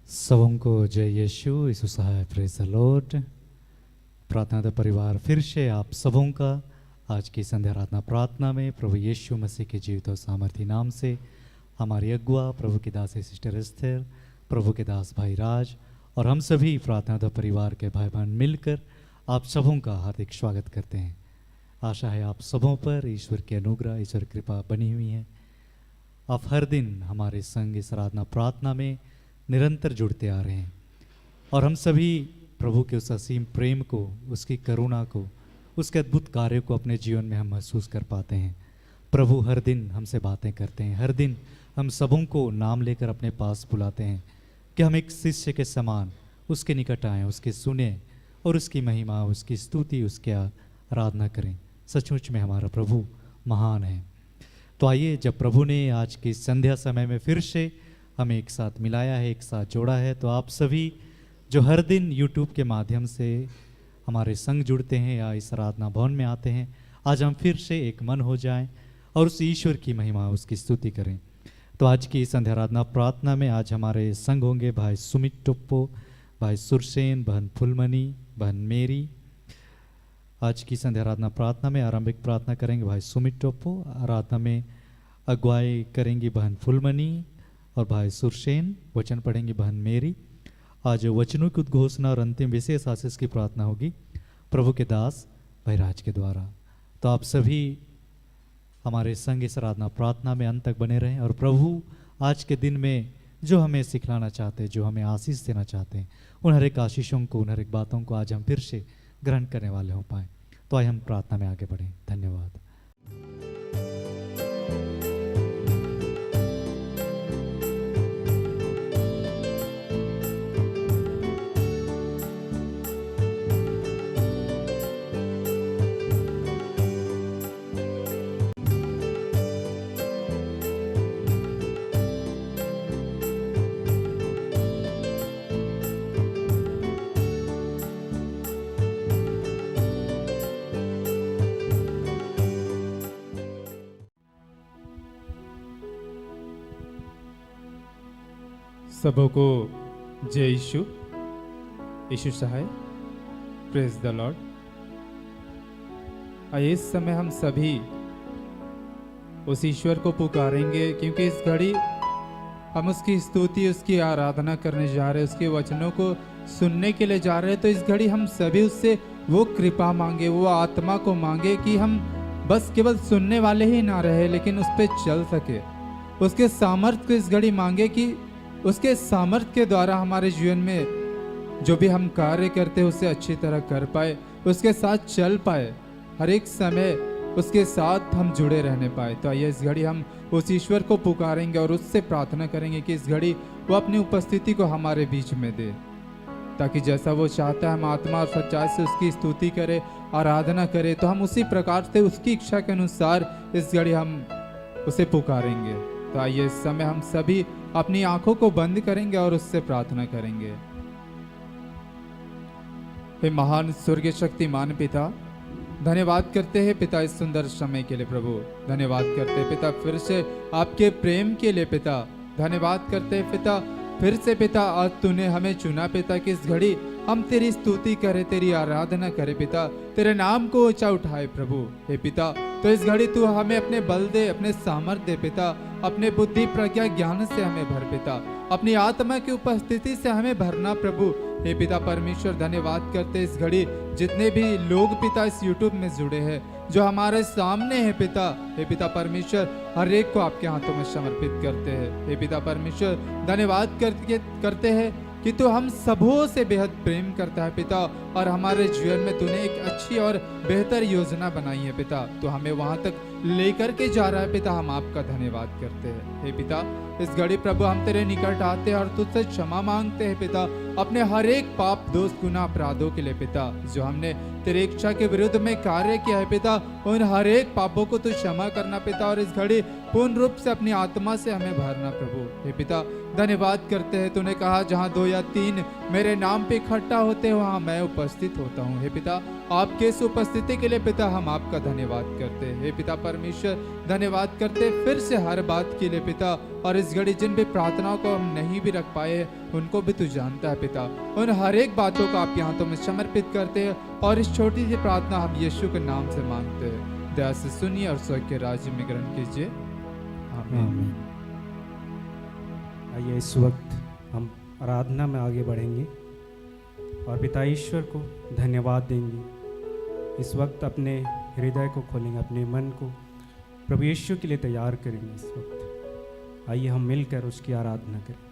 सबों को जय यीशु यीशु सहाय प्रेज द लॉर्ड। प्रार्थना का परिवार फिर से आप सबों का आज की संध्या आराधना प्रार्थना में प्रभु यीशु मसीह के जीवित और सामर्थी नाम से हमारी अगुआ प्रभु के दास सिस्टर एस्थर, प्रभु के दास भाई राज और हम सभी प्रार्थना का परिवार के भाई बहन मिलकर आप सबों का हार्दिक स्वागत करते हैं। आशा है आप सबों पर ईश्वर की अनुग्रह ईश्वर कृपा बनी हुई है। आप हर दिन हमारे संग इस आराधना प्रार्थना में निरंतर जुड़ते आ रहे हैं और हम सभी प्रभु के उस असीम प्रेम को, उसकी करुणा को, उसके अद्भुत कार्य को अपने जीवन में हम महसूस कर पाते हैं। प्रभु हर दिन हमसे बातें करते हैं, हर दिन हम सबों को नाम लेकर अपने पास बुलाते हैं कि हम एक शिष्य के समान उसके निकट आएँ, उसके सुने और उसकी महिमा, उसकी स्तुति, उसके आराधना करें। सचमुच में हमारा प्रभु महान है। तो आइए, जब प्रभु ने आज की संध्या समय में फिर से हमें एक साथ मिलाया है, एक साथ जोड़ा है, तो आप सभी जो हर दिन YouTube के माध्यम से हमारे संग जुड़ते हैं या इस आराधना भवन में आते हैं, आज हम फिर से एक मन हो जाएं और उस ईश्वर की महिमा, उसकी स्तुति करें। तो आज की संध्या आराधना प्रार्थना में आज हमारे संग होंगे भाई सुमित टोप्पो, भाई सुरसेन, बहन फुलमणि, बहन मेरी। आज की संध्या आराधना प्रार्थना में आरंभिक प्रार्थना करेंगे भाई सुमित टोप्पो, आराधना में अगुवाई करेंगी बहन फुलमणि और भाई सुरसेन, वचन पढ़ेंगे बहन मेरी। आज वचनों की उद्घोषणा और अंतिम विशेष आशीष की प्रार्थना होगी प्रभु के दास भाई राज के द्वारा। तो आप सभी हमारे संग इस आराधना प्रार्थना में अंत तक बने रहें और प्रभु आज के दिन में जो हमें सिखलाना चाहते हैं, जो हमें आशीष देना चाहते हैं, उन हर एक आशीषों को, उन हर एक बातों को आज हम फिर से ग्रहण करने वाले हो पाए। तो आइए हम प्रार्थना में आगे बढ़ें। धन्यवाद। सबों को जय यीशु यीशु सहाय प्रेज द लॉर्ड। आइए इस समय हम सभी उस ईश्वर को पुकारेंगे, क्योंकि इस घड़ी हम उसकी स्तुति, उसकी आराधना करने जा रहे हैं, उसके वचनों को सुनने के लिए जा रहे हैं। तो इस घड़ी हम सभी उससे वो कृपा मांगे, वो आत्मा को मांगे कि हम बस केवल सुनने वाले ही ना रहे, लेकिन उस पर चल सके। उसके सामर्थ्य को इस घड़ी मांगे कि उसके सामर्थ्य के द्वारा हमारे जीवन में जो भी हम कार्य करते हैं उसे अच्छी तरह कर पाए, उसके साथ चल पाए, हर एक समय उसके साथ हम जुड़े रहने पाए। तो आइए इस घड़ी हम उस ईश्वर को पुकारेंगे और उससे प्रार्थना करेंगे कि इस घड़ी वो अपनी उपस्थिति को हमारे बीच में दे, ताकि जैसा वो चाहता है हम आत्मा और सच्चाई से उसकी स्तुति करें, आराधना करें। तो हम उसी प्रकार से उसकी इच्छा के अनुसार इस घड़ी हम उसे पुकारेंगे। तो आइए इस समय हम सभी अपनी आंखों को बंद करेंगे और उससे प्रार्थना करेंगे। हे महान स्वर्गीय शक्तिमान पिता, धन्यवाद करते हैं पिता इस सुंदर समय के लिए। प्रभु धन्यवाद करते हैं पिता फिर से आपके प्रेम के लिए। पिता धन्यवाद करते हैं पिता फिर से पिता आज तूने हमें चुना पिता कि इस घड़ी हम तेरी स्तुति करें, तेरी आराधना करें पिता, तेरे नाम को ऊंचा उठाए। प्रभु हे पिता, तो इस घड़ी तू हमें अपने बल दे, अपने सामर्थ्य दे पिता, अपने बुद्धि प्रज्ञा ज्ञान से हमें भर पिता, अपनी आत्मा की उपस्थिति से हमें भरना। प्रभु हे पिता परमेश्वर धन्यवाद करते इस घड़ी जितने भी लोग पिता इस YouTube में जुड़े हैं, जो हमारे सामने है पिता, हे पिता परमेश्वर हर एक को आपके हाथों में समर्पित करते हैं। हे पिता परमेश्वर धन्यवाद करते हैं कि तू हम सबों से बेहद प्रेम करता है पिता, और हमारे जीवन में तूने एक अच्छी और बेहतर योजना बनाई है पिता। तो हमें वहां तक लेकर के जा रहा है पिता, हम आपका धन्यवाद करते हैं। हे पिता इस घड़ी प्रभु हम तेरे निकट आते हैं और तुझसे क्षमा मांगते हैं पिता, अपने हर एक पाप दोष गुनाह अपराधों के लिए पिता, जो हमने तेरी इच्छा के विरुद्ध में कार्य किया है पिता, उन हर एक पापों को तू क्षमा करना पिता। और इस घड़ी पूर्ण रूप से अपनी आत्मा से हमें भरना प्रभु। हे पिता धन्यवाद करते हैं, तूने कहा जहाँ 2 या 3 मेरे नाम पे इकट्ठा होते हो वहाँ मैं उपस्थित होता हूँ। हे पिता आपके इस उपस्थिति के लिए पिता हम आपका धन्यवाद करते हैं। हे पिता परमेश्वर धन्यवाद करते हैं फिर से हर बात के लिए पिता, और इस घड़ी जिन भी प्रार्थनाओं को हम नहीं भी रख पाए उनको भी तू जानता है पिता। उन हर एक बातों को आपके हाथों में समर्पित करते हैं और इस छोटी सी प्रार्थना हम यीशु के नाम से मांगते हैं। दया से सुनिए और स्वर्ग के राज्य में ग्रहण कीजिए। आमीन। आइए इस वक्त हम आराधना में आगे बढ़ेंगे और पिता ईश्वर को धन्यवाद देंगे। इस वक्त अपने हृदय को खोलेंगे, अपने मन को प्रभु यीशु के लिए तैयार करेंगे। इस वक्त आइए हम मिलकर उसकी आराधना करें।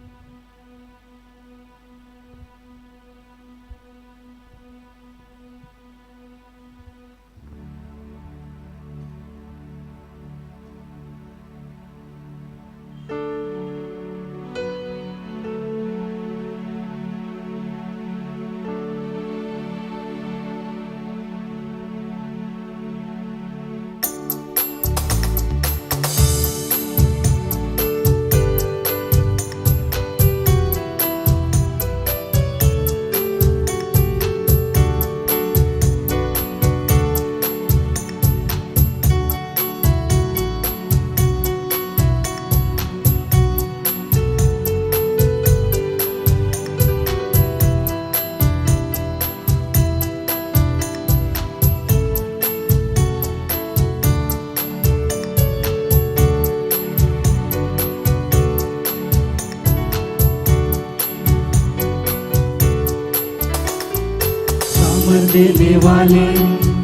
देने वाले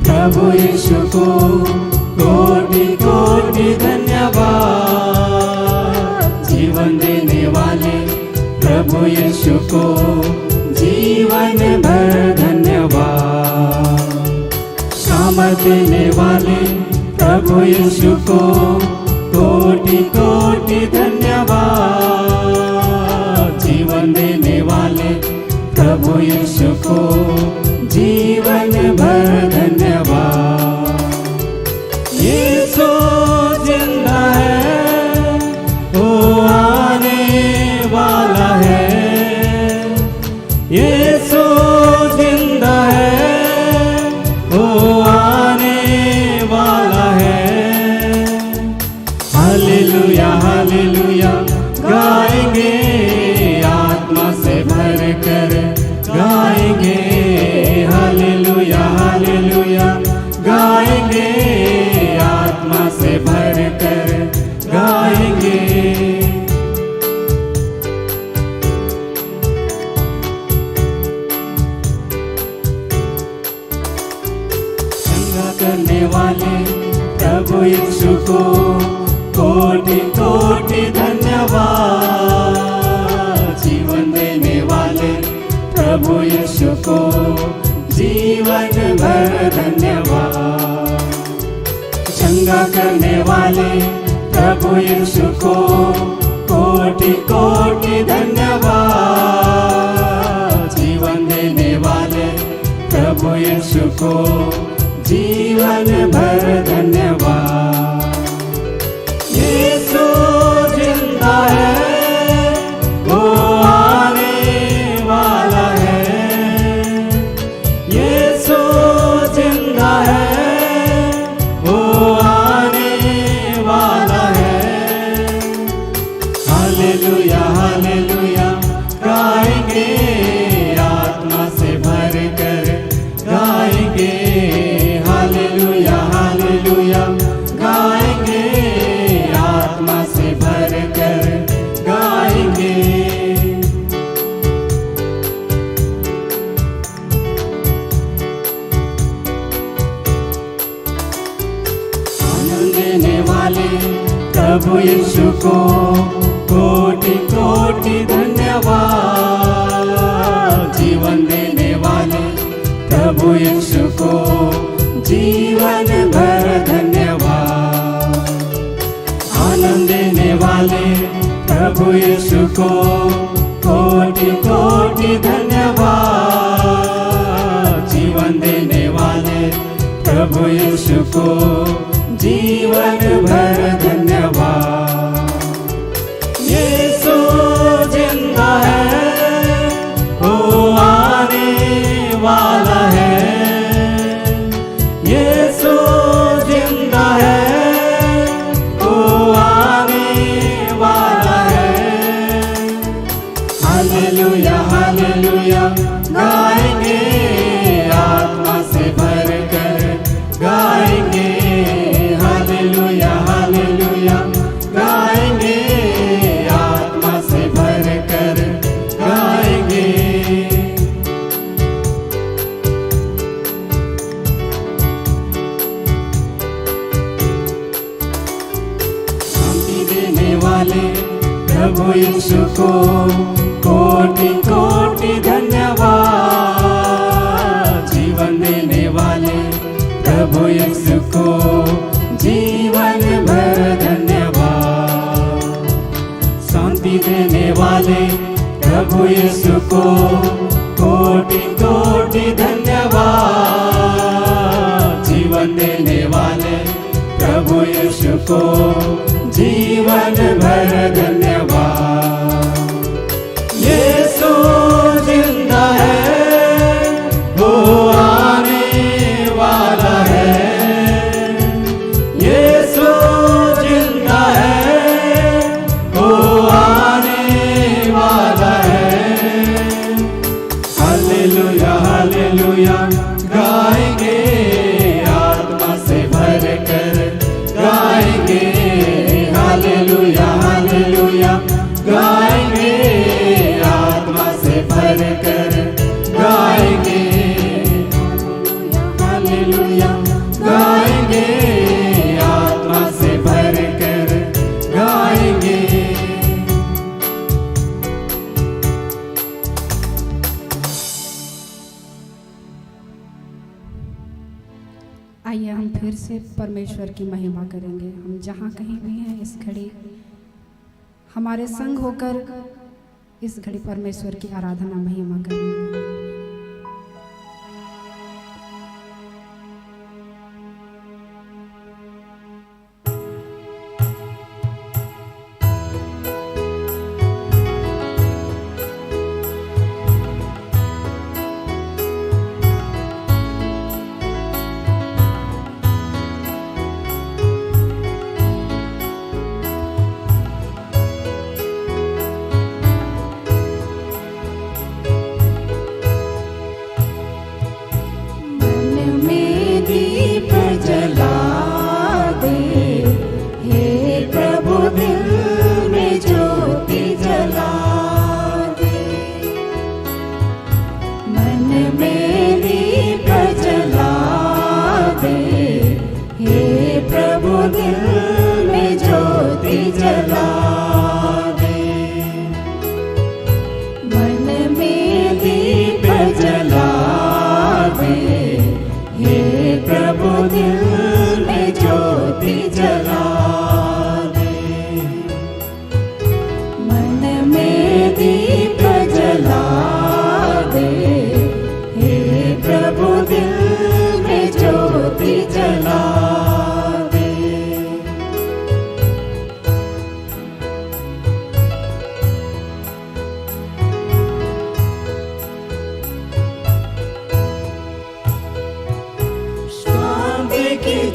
प्रभु यीशु को कोटि कोटि धन्यवाद। जीवन देने वाले प्रभु यीशु को जीवन भर धन्यवाद। सामर्थ देने वाले प्रभु यीशु को कोटि कोटि धन्यवाद। जीवन देने वाले प्रभु यीशु को जीवन भर धन्यवाद। यीशु जिंदा है, वो आने वाला है। यीशु जिंदा है, वो आने वाला है। हालेलुया हालेलुया गाएंगे, आत्मा से भर कर गाएंगे। हालेलुया हालेलुया गाएंगे, आत्मा से भर कर गाएंगे। चंगा करने वाले प्रभु यीशु को कोटि कोटि धन्यवाद। जीवन देने वाले प्रभु यीशु को जीवन भर धन्यवाद। चंगा करने वाले प्रभु यीशु को कोटि कोटि धन्यवाद। जीवन देने वाले प्रभु यीशु को जीवन भर धन्यवाद। यीशु जिंदा है, वो आने वाला है। यीशु जिंदा है, वो आने वाला है। हालेलुया हालेलुया गाएंगे, आत्मा से भर कर गाएंगे। हालेलुया हालेलुया गाएंगे, आत्मा से भर कर गाएंगे। आनंद देने वाले प्रभु यीशु को कोटि कोटि धन्यवाद। जीवन देने वाले प्रभु यीशु को जीवन भर धन्यवाद। आनंद देने वाले प्रभु यीशु को कोटि कोटि धन्यवाद। जीवन देने वाले प्रभु यीशु को जीवन भर धन्यवाद। हालेलुया हालेलुया गाएंगे आत्मा से भर कर गाएंगे हालेलुया हालेलुया गाएंगे आत्मा से भर कर गाएंगे शांति देने वाले प्रभु यीशु को कोटि कोटि धन्यवाद जीवन देने वाले प्रभु यीशु को जीवन भर धन्यवाद शांति देने वाले प्रभु यीशु को कोटि कोटि धन्यवाद जीवन देने वाले प्रभु यीशु को जीवन भर धन्यवाद यीशु जिंदा है वो आने वाला है यीशु जिंदा है वो आने वाला है हालेलुया हालेलुया गाएंगे आत्मा से भर कर गाएंगे हालेलुया हालेलुया गाएंगे आत्मा से भर कर गाएंगे हालेलुया गाएंगे आत्मा से भर कर गाएंगे आइए हम फिर से परमेश्वर की महिमा करेंगे। हम जहाँ कहीं भी हैं इस घड़ी हमारे संग होकर इस घड़ी परमेश्वर की आराधना महिमा करेंगे।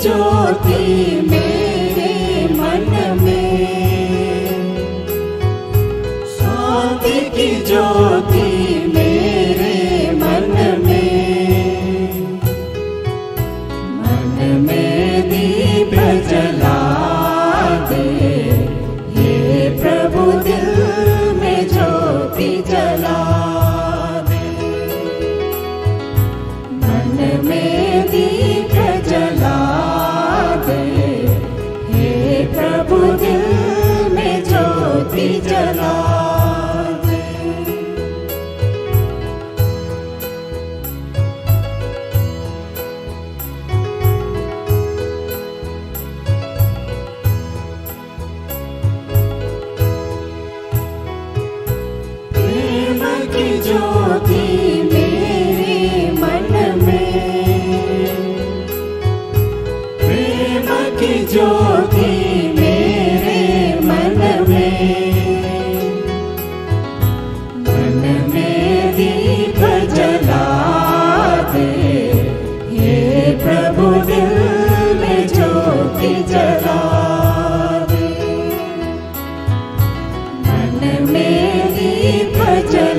ज्योति मेरे मन में शांति की ज्योति मेरे मन में दीप जला दे हे प्रभु दिल में ज्योति जला दे मन में दीप जला प्रभु दिल में ज्योति जला दे प्रेम की ज्योति मेरे मन में प्रेम की ज्योति प्रभु दिल में ज्योति जला दे मन में दीप जला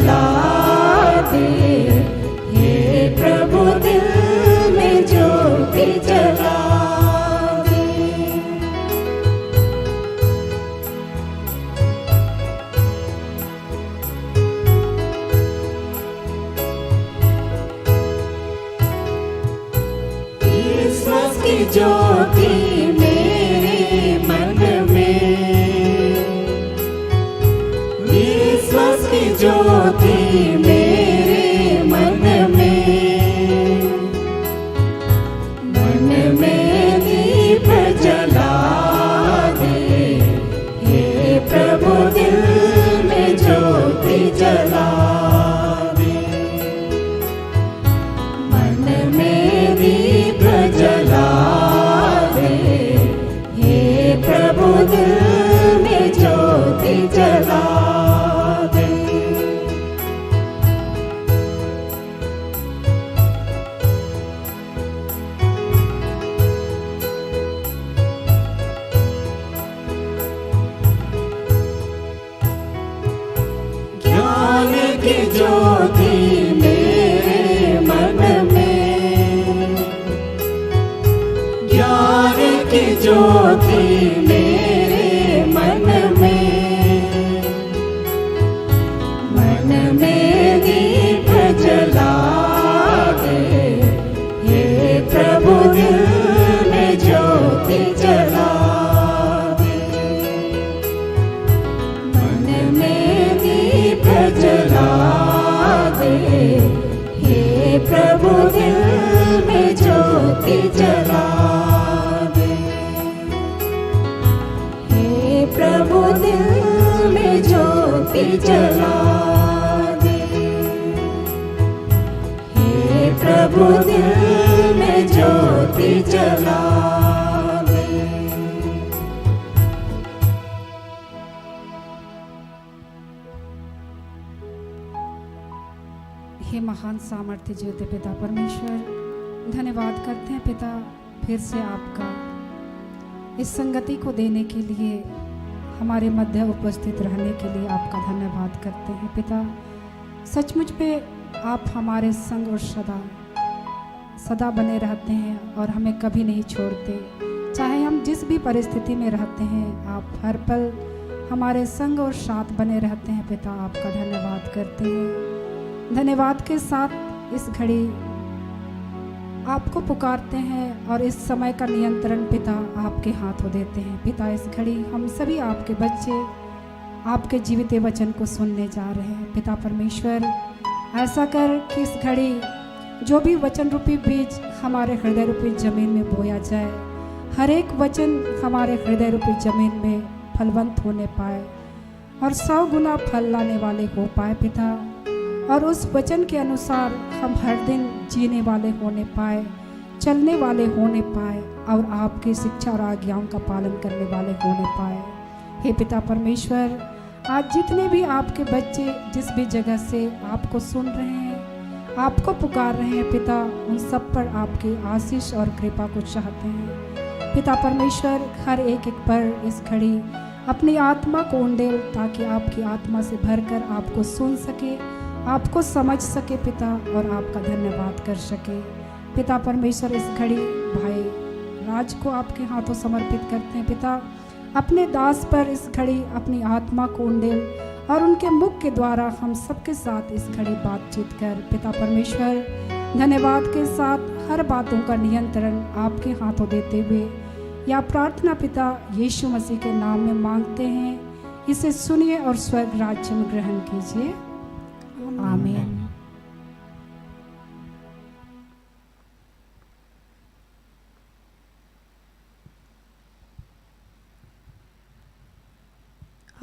ज्योति मेरे मन में, विश्वास की ज्योति मेरे मन में दीप जला दे। हे प्रभु दिल में ज्योति जला दे, मन में दीप जला दे। हे प्रभु दिल में ज्योति जला दे। ज्ञान की ज्योति मेरे मन में, ज्ञान की ज्योति मेरे मन में दीप जला दे। हे प्रभु दिल में ज्योति जला दे, मन में दीप जला दे। हे प्रभु दिल में ज्योति जला दे। हे प्रभु दिल में ज्योति जला दे। हे प्रभु दिल में ज्योति जला दे। हे महान सामर्थ्य ज्योति पिता परमेश्वर, धन्यवाद करते हैं पिता फिर से आपका इस संगति को देने के लिए, हमारे मध्य उपस्थित रहने के लिए आपका धन्यवाद करते हैं पिता। सचमुच पे आप हमारे संग और सदा बने रहते हैं और हमें कभी नहीं छोड़ते। चाहे हम जिस भी परिस्थिति में रहते हैं, आप हर पल हमारे संग और साथ बने रहते हैं पिता। आपका धन्यवाद करते हैं। धन्यवाद के साथ इस घड़ी आपको पुकारते हैं और इस समय का नियंत्रण पिता आपके हाथों देते हैं। पिता इस घड़ी हम सभी आपके बच्चे आपके जीवित वचन को सुनने जा रहे हैं। पिता परमेश्वर, ऐसा कर कि इस घड़ी जो भी वचन रूपी बीज हमारे हृदय रूपी जमीन में बोया जाए, हर एक वचन हमारे हृदय रूपी जमीन में फलवंत होने पाए और 100 गुना फल लाने वाले हो पाए पिता। और उस वचन के अनुसार हम हर दिन जीने वाले होने पाए, चलने वाले होने पाए और आपकी शिक्षा और आज्ञाओं का पालन करने वाले होने पाए। हे पिता परमेश्वर, आज जितने भी आपके बच्चे जिस भी जगह से आपको सुन रहे हैं, आपको पुकार रहे हैं पिता, उन सब पर आपकी आशीष और कृपा को चाहते हैं। पिता परमेश्वर, हर एक पर इस घड़ी अपनी आत्मा को उंडेल, ताकि आपकी आत्मा से भरकर आपको सुन सके, आपको समझ सके पिता, और आपका धन्यवाद कर सके। पिता परमेश्वर, इस घड़ी भाई राज को आपके हाथों समर्पित करते हैं पिता। अपने दास पर इस घड़ी अपनी आत्मा को उंडेल और उनके मुख के द्वारा हम सबके साथ इस घड़ी बातचीत कर पिता परमेश्वर, धन्यवाद के साथ हर बातों का नियंत्रण आपके हाथों देते हुए या प्रार्थना पिता यीशु मसीह के नाम में मांगते हैं। इसे सुनिए और स्वर्ग राज्य में ग्रहण कीजिए। आमीन।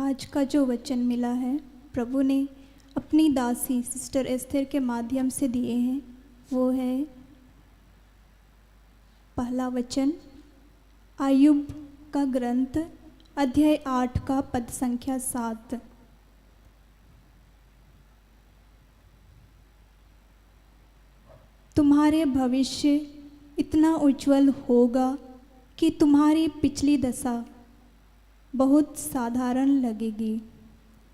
आज का जो वचन मिला है, प्रभु ने अपनी दासी सिस्टर एस्थर के माध्यम से दिए हैं। वो है पहला वचन आयुब का ग्रंथ अध्याय 8 का पद संख्या 7। तुम्हारे भविष्य इतना उज्जवल होगा कि तुम्हारी पिछली दशा बहुत साधारण लगेगी।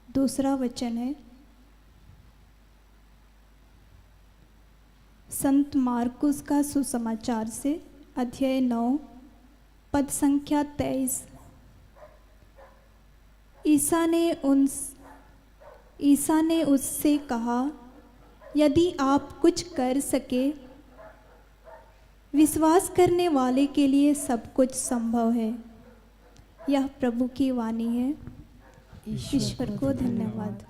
दूसरा वचन है संत मार्कुस का सुसमाचार से अध्याय 9 पद संख्या 23। ईसा ने उससे कहा, यदि आप कुछ कर सके विश्वास करने वाले के लिए सब कुछ संभव है। यह प्रभु की वाणी है। ईश्वर को धन्यवाद।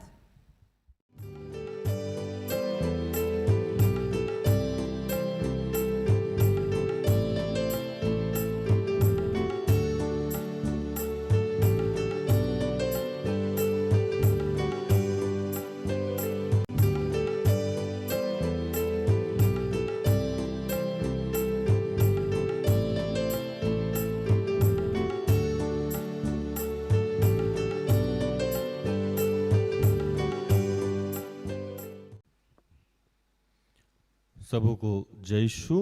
सबों को जय यीशु।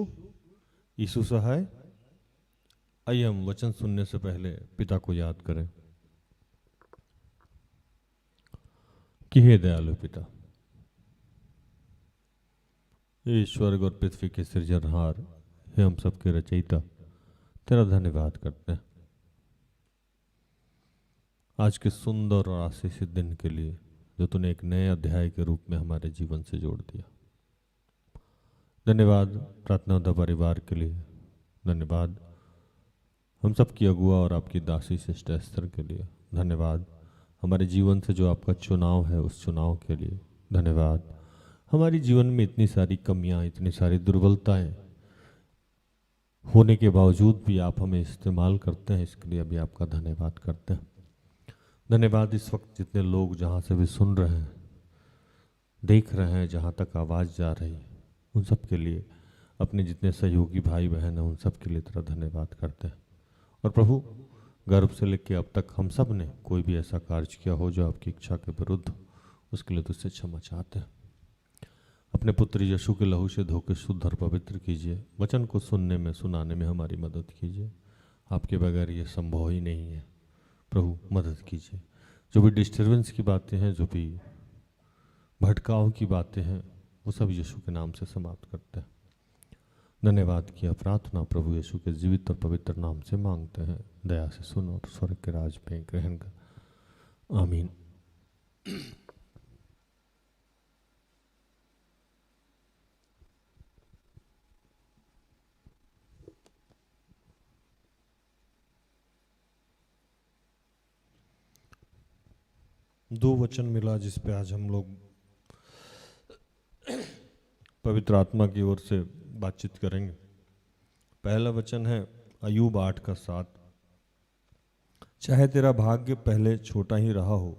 यीशु सहाय। आइए हम वचन सुनने से पहले पिता को याद करें कि हे दयालु पिता, हे स्वर्ग और पृथ्वी के सृजनहार, हे हम सबके रचयिता, तेरा धन्यवाद करते हैं आज के सुंदर और आशीषित दिन के लिए जो तूने एक नए अध्याय के रूप में हमारे जीवन से जोड़ दिया। धन्यवाद प्रार्थना उद्धा परिवार के लिए। धन्यवाद हम सब की अगुआ और आपकी दासी सिस्टर एस्थर के लिए। धन्यवाद हमारे जीवन से जो आपका चुनाव है उस चुनाव के लिए। धन्यवाद हमारी जीवन में इतनी सारी कमियां, इतनी सारी दुर्बलताएं होने के बावजूद भी आप हमें इस्तेमाल करते हैं, इसके लिए भी आपका धन्यवाद करते हैं। धन्यवाद इस वक्त जितने लोग जहाँ से भी सुन रहे हैं, देख रहे हैं, जहाँ तक आवाज़ जा रही है, उन सब के लिए, अपने जितने सहयोगी भाई बहन हैं उन सब के लिए तेरा धन्यवाद करते हैं। और प्रभु गर्भ से लेकर अब तक हम सब ने कोई भी ऐसा कार्य किया हो जो आपकी इच्छा के विरुद्ध, उसके लिए तुझसे क्षमा चाहते हैं। अपने पुत्र यीशु के लहू से धोके शुद्ध और पवित्र कीजिए। वचन को सुनने में, सुनाने में हमारी मदद कीजिए। आपके बगैर ये संभव ही नहीं है। प्रभु मदद कीजिए। जो भी डिस्टर्बेंस की बातें हैं, जो भी भटकाव की बातें हैं, वो सब यीशु के नाम से समाप्त करते हैं। धन्यवाद किया प्रार्थना प्रभु यीशु के जीवित और पवित्र नाम से मांगते हैं। दया से सुनो और स्वर्ग के राज में ग्रहण कर। आमीन। दो वचन मिला जिस पे आज हम लोग पवित्र आत्मा की ओर से बातचीत करेंगे। पहला वचन है अय्यूब 8:7। चाहे तेरा भाग्य पहले छोटा ही रहा हो,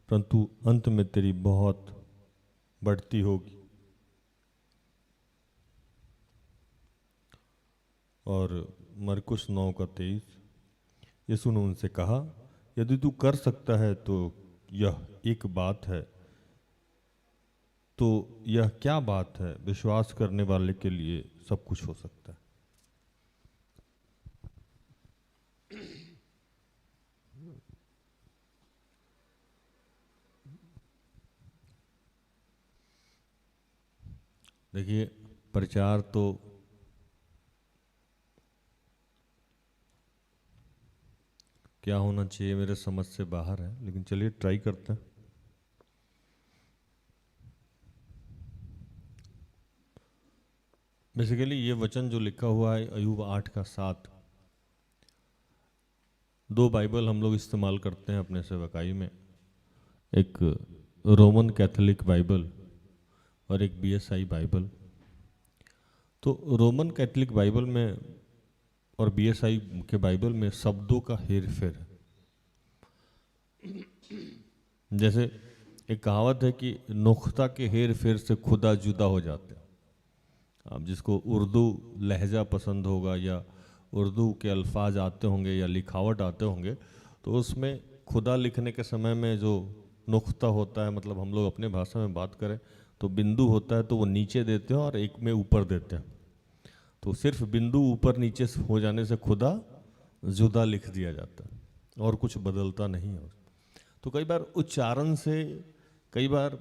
परंतु अंत में तेरी बहुत बढ़ती होगी। और मरकुस 9:23, यीशु ने उनसे कहा, यदि तू कर सकता है तो यह एक बात है, तो यह क्या बात है? विश्वास करने वाले के लिए सब कुछ हो सकता है। देखिए, प्रचार तो क्या होना चाहिए मेरे समझ से बाहर है, लेकिन चलिए ट्राई करते हैं। बेसिकली ये वचन जो लिखा हुआ है अय्यूब 8:7, दो बाइबल हम लोग इस्तेमाल करते हैं अपने सेवकाई में, एक रोमन कैथोलिक बाइबल और एक BSI बाइबल। तो रोमन कैथोलिक बाइबल में और BSI के बाइबल में शब्दों का हेर फेर है। जैसे एक कहावत है कि नुख्ता के हेर फेर से खुदा जुदा हो जाते हैं। आप जिसको उर्दू लहजा पसंद होगा या उर्दू के अल्फाज आते होंगे या लिखावट आते होंगे, तो उसमें खुदा लिखने के समय में जो नुख्ता होता है, मतलब हम लोग अपने भाषा में बात करें तो बिंदु होता है, तो वो नीचे देते हैं और एक में ऊपर देते हैं। तो सिर्फ बिंदु ऊपर नीचे हो जाने से खुदा जुदा लिख दिया जाता है और कुछ बदलता नहीं है। तो कई बार उच्चारण से, कई बार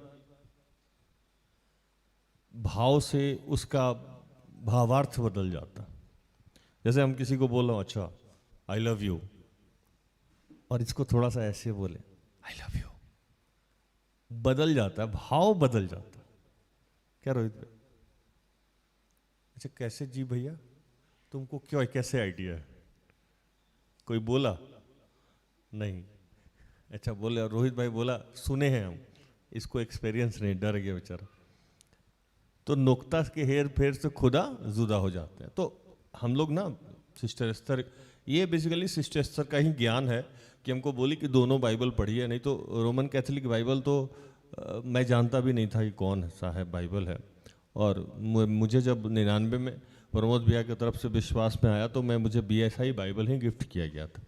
भाव से उसका भावार्थ बदल जाता है। जैसे हम किसी को बोल रहे हो, अच्छा आई लव यू, और इसको थोड़ा सा ऐसे बोले आई लव यू, बदल जाता है, भाव बदल जाता है। क्या रोहित भाई? अच्छा कैसे जी भैया? तुमको क्यों, कैसे आइडिया है? कोई बोला नहीं? अच्छा, बोले रोहित भाई बोला सुने हैं हम, इसको एक्सपीरियंस नहीं, डर गया बेचारा। तो नुक्ता के हेर फेर से खुदा जुदा हो जाते हैं। तो हम लोग ना सिस्टर एस्थर, ये बेसिकली सिस्टर एस्थर का ही ज्ञान है कि हमको बोली कि दोनों बाइबल पढ़िए, नहीं तो रोमन कैथोलिक बाइबल तो मैं जानता भी नहीं था कि कौन सा है बाइबल है। और मुझे जब 99 में प्रमोद भैया की तरफ से विश्वास में आया तो मुझे BSI बाइबल ही गिफ्ट किया गया था।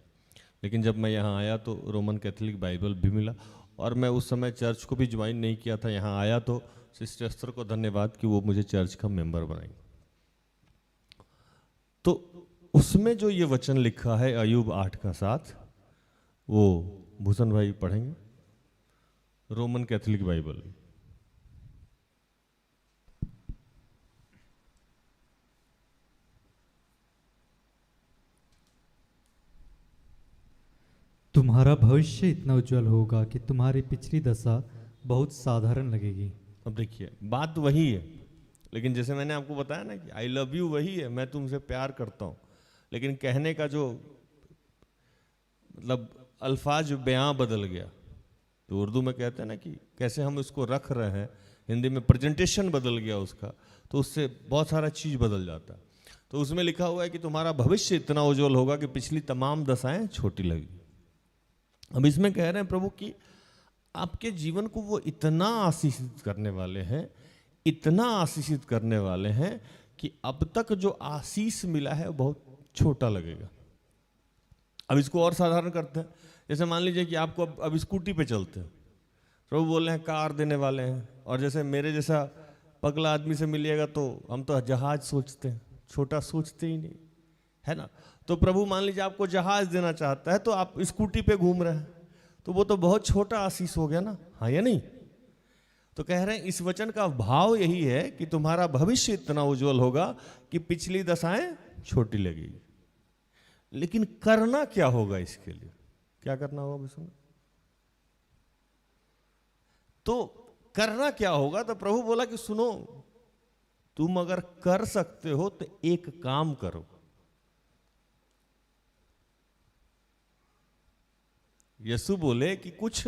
लेकिन जब मैं यहाँ आया तो रोमन कैथोलिक बाइबल भी मिला, और मैं उस समय चर्च को भी ज्वाइन नहीं किया था। यहाँ आया तो सिस्टर एस्थर को धन्यवाद कि वो मुझे चर्च का मेंबर बनाई। तो उसमें जो ये वचन लिखा है अय्यूब 8:7, वो भूषण भाई पढ़ेंगे, रोमन कैथोलिक बाइबल। तुम्हारा भविष्य इतना उज्जवल होगा कि तुम्हारी पिछली दशा बहुत साधारण लगेगी। अब देखिए, बात वही है, लेकिन जैसे मैंने आपको बताया ना कि आई लव यू वही है, मैं तुमसे प्यार करता हूँ, लेकिन कहने का जो मतलब अल्फाज बयां बदल गया। तो उर्दू में कहते हैं ना कि कैसे हम इसको रख रहे हैं, हिंदी में प्रेजेंटेशन बदल गया उसका, तो उससे बहुत सारा चीज़ बदल जाता है। तो उसमें लिखा हुआ है कि तुम्हारा भविष्य इतना उज्जवल होगा कि पिछली तमाम दशाएं छोटी लगी। अब इसमें कह रहे हैं प्रभु कि आपके जीवन को वो इतना आशीषित करने वाले हैं, इतना आशीषित करने वाले हैं कि अब तक जो आशीष मिला है वो बहुत छोटा लगेगा। अब इसको और साधारण करते हैं, जैसे मान लीजिए कि आपको अब स्कूटी पे चलते हैं, प्रभु बोल रहे हैं कार देने वाले हैं, और जैसे मेरे जैसा पगला आदमी से मिलिएगा तो हम तो जहाज सोचते हैं, छोटा सोचते ही नहीं, है ना। तो प्रभु मान लीजिए आपको जहाज देना चाहता है, तो आप स्कूटी पे घूम रहे हैं, तो वो तो बहुत छोटा आशीष हो गया ना, हाँ या नहीं। तो कह रहे हैं इस वचन का भाव यही है कि तुम्हारा भविष्य इतना उज्जवल होगा कि पिछली दशाएं छोटी लगेगी। लेकिन करना क्या होगा इसके लिए, क्या करना होगा विष्णु? तो करना क्या होगा? तो प्रभु बोला कि सुनो, तुम अगर कर सकते हो तो एक काम करो। यीशु बोले कि कुछ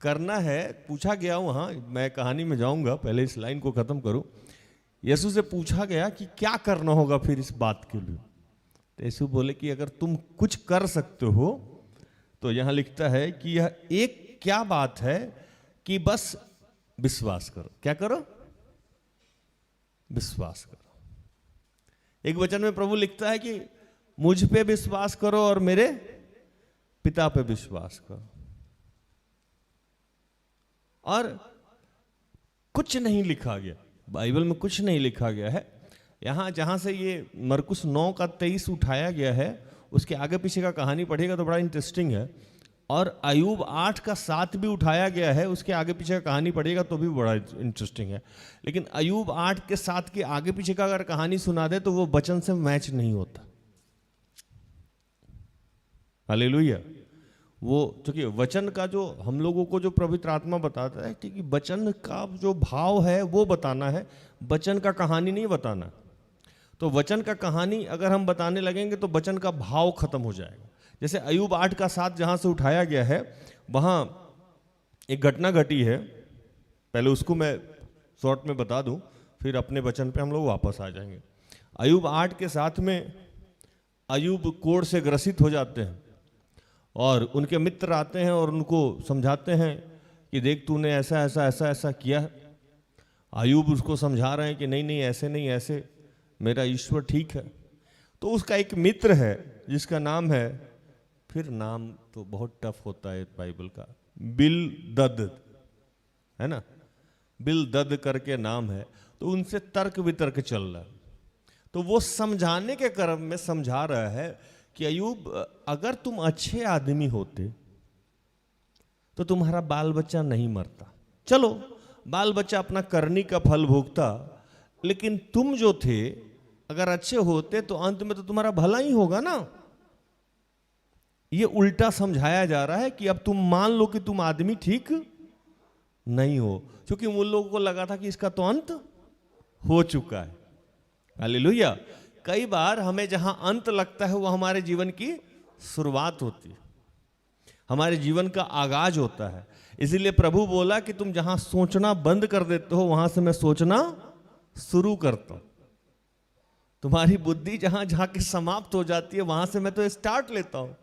करना है, पूछा गया वहां, मैं कहानी में जाऊंगा, पहले इस लाइन को खत्म करूं। यीशु से पूछा गया कि क्या करना होगा फिर इस बात के लिए। तो यीशु बोले कि अगर तुम कुछ कर सकते हो तो यहां लिखता है कि यह एक क्या बात है कि बस विश्वास करो। क्या करो? विश्वास करो। एक वचन में प्रभु लिखता है कि मुझ पे विश्वास करो और मेरे पिता पे विश्वास करो। और कुछ नहीं लिखा गया, बाइबल में कुछ नहीं लिखा गया है। यहां जहां से ये मरकुस 9:23 उठाया गया है, उसके आगे पीछे का कहानी पढ़ेगा तो बड़ा इंटरेस्टिंग है। और अय्यूब 8:7 भी उठाया गया है, उसके आगे पीछे का कहानी पढ़ेगा तो भी बड़ा इंटरेस्टिंग है। लेकिन अय्यूब 8:7 के आगे पीछे का अगर कहानी सुना दे तो वो वचन से मैच नहीं होता। हालेलुया। वो क्योंकि वचन का जो हम लोगों को जो पवित्र आत्मा बताता है कि वचन का जो भाव है वो बताना है, वचन का कहानी नहीं बताना। तो वचन का कहानी अगर हम बताने लगेंगे तो वचन का भाव खत्म हो जाएगा। जैसे अय्यूब 8:7 जहां से उठाया गया है, वहां एक घटना घटी है, पहले उसको मैं शॉर्ट में बता दूं, फिर अपने वचन पे हम लोग वापस आ जाएंगे। अय्यूब 8:7 में अय्यूब कोढ़ से ग्रसित हो जाते हैं और उनके मित्र आते हैं और उनको समझाते हैं कि देख तूने ऐसा ऐसा ऐसा ऐसा किया। अय्यूब उसको समझा रहे हैं कि नहीं नहीं ऐसे नहीं, ऐसे मेरा ईश्वर ठीक है। तो उसका एक मित्र है जिसका नाम है, फिर नाम तो बहुत टफ होता है बाइबल का, बिलदद, है ना, बिलदद करके नाम है। तो उनसे तर्क वितर्क चल रहा है। तो वो समझाने के क्रम में समझा रहा है कि अय्यूब अगर तुम अच्छे आदमी होते तो तुम्हारा बाल बच्चा नहीं मरता। चलो बाल बच्चा अपना करनी का फल भोगता, लेकिन तुम जो थे अगर अच्छे होते तो अंत में तो तुम्हारा भला ही होगा ना। ये उल्टा समझाया जा रहा है कि अब तुम मान लो कि तुम आदमी ठीक नहीं हो, क्योंकि उन लोगों को लगा था कि इसका तो अंत हो चुका है। हालेलुया। कई बार हमें जहां अंत लगता है वो हमारे जीवन की शुरुआत होती है, हमारे जीवन का आगाज होता है। इसीलिए प्रभु बोला कि तुम जहां सोचना बंद कर देते हो वहां से मैं सोचना शुरू करता हूं। तुम्हारी बुद्धि जहां जहां की समाप्त हो जाती है वहां से मैं तो स्टार्ट लेता हूं।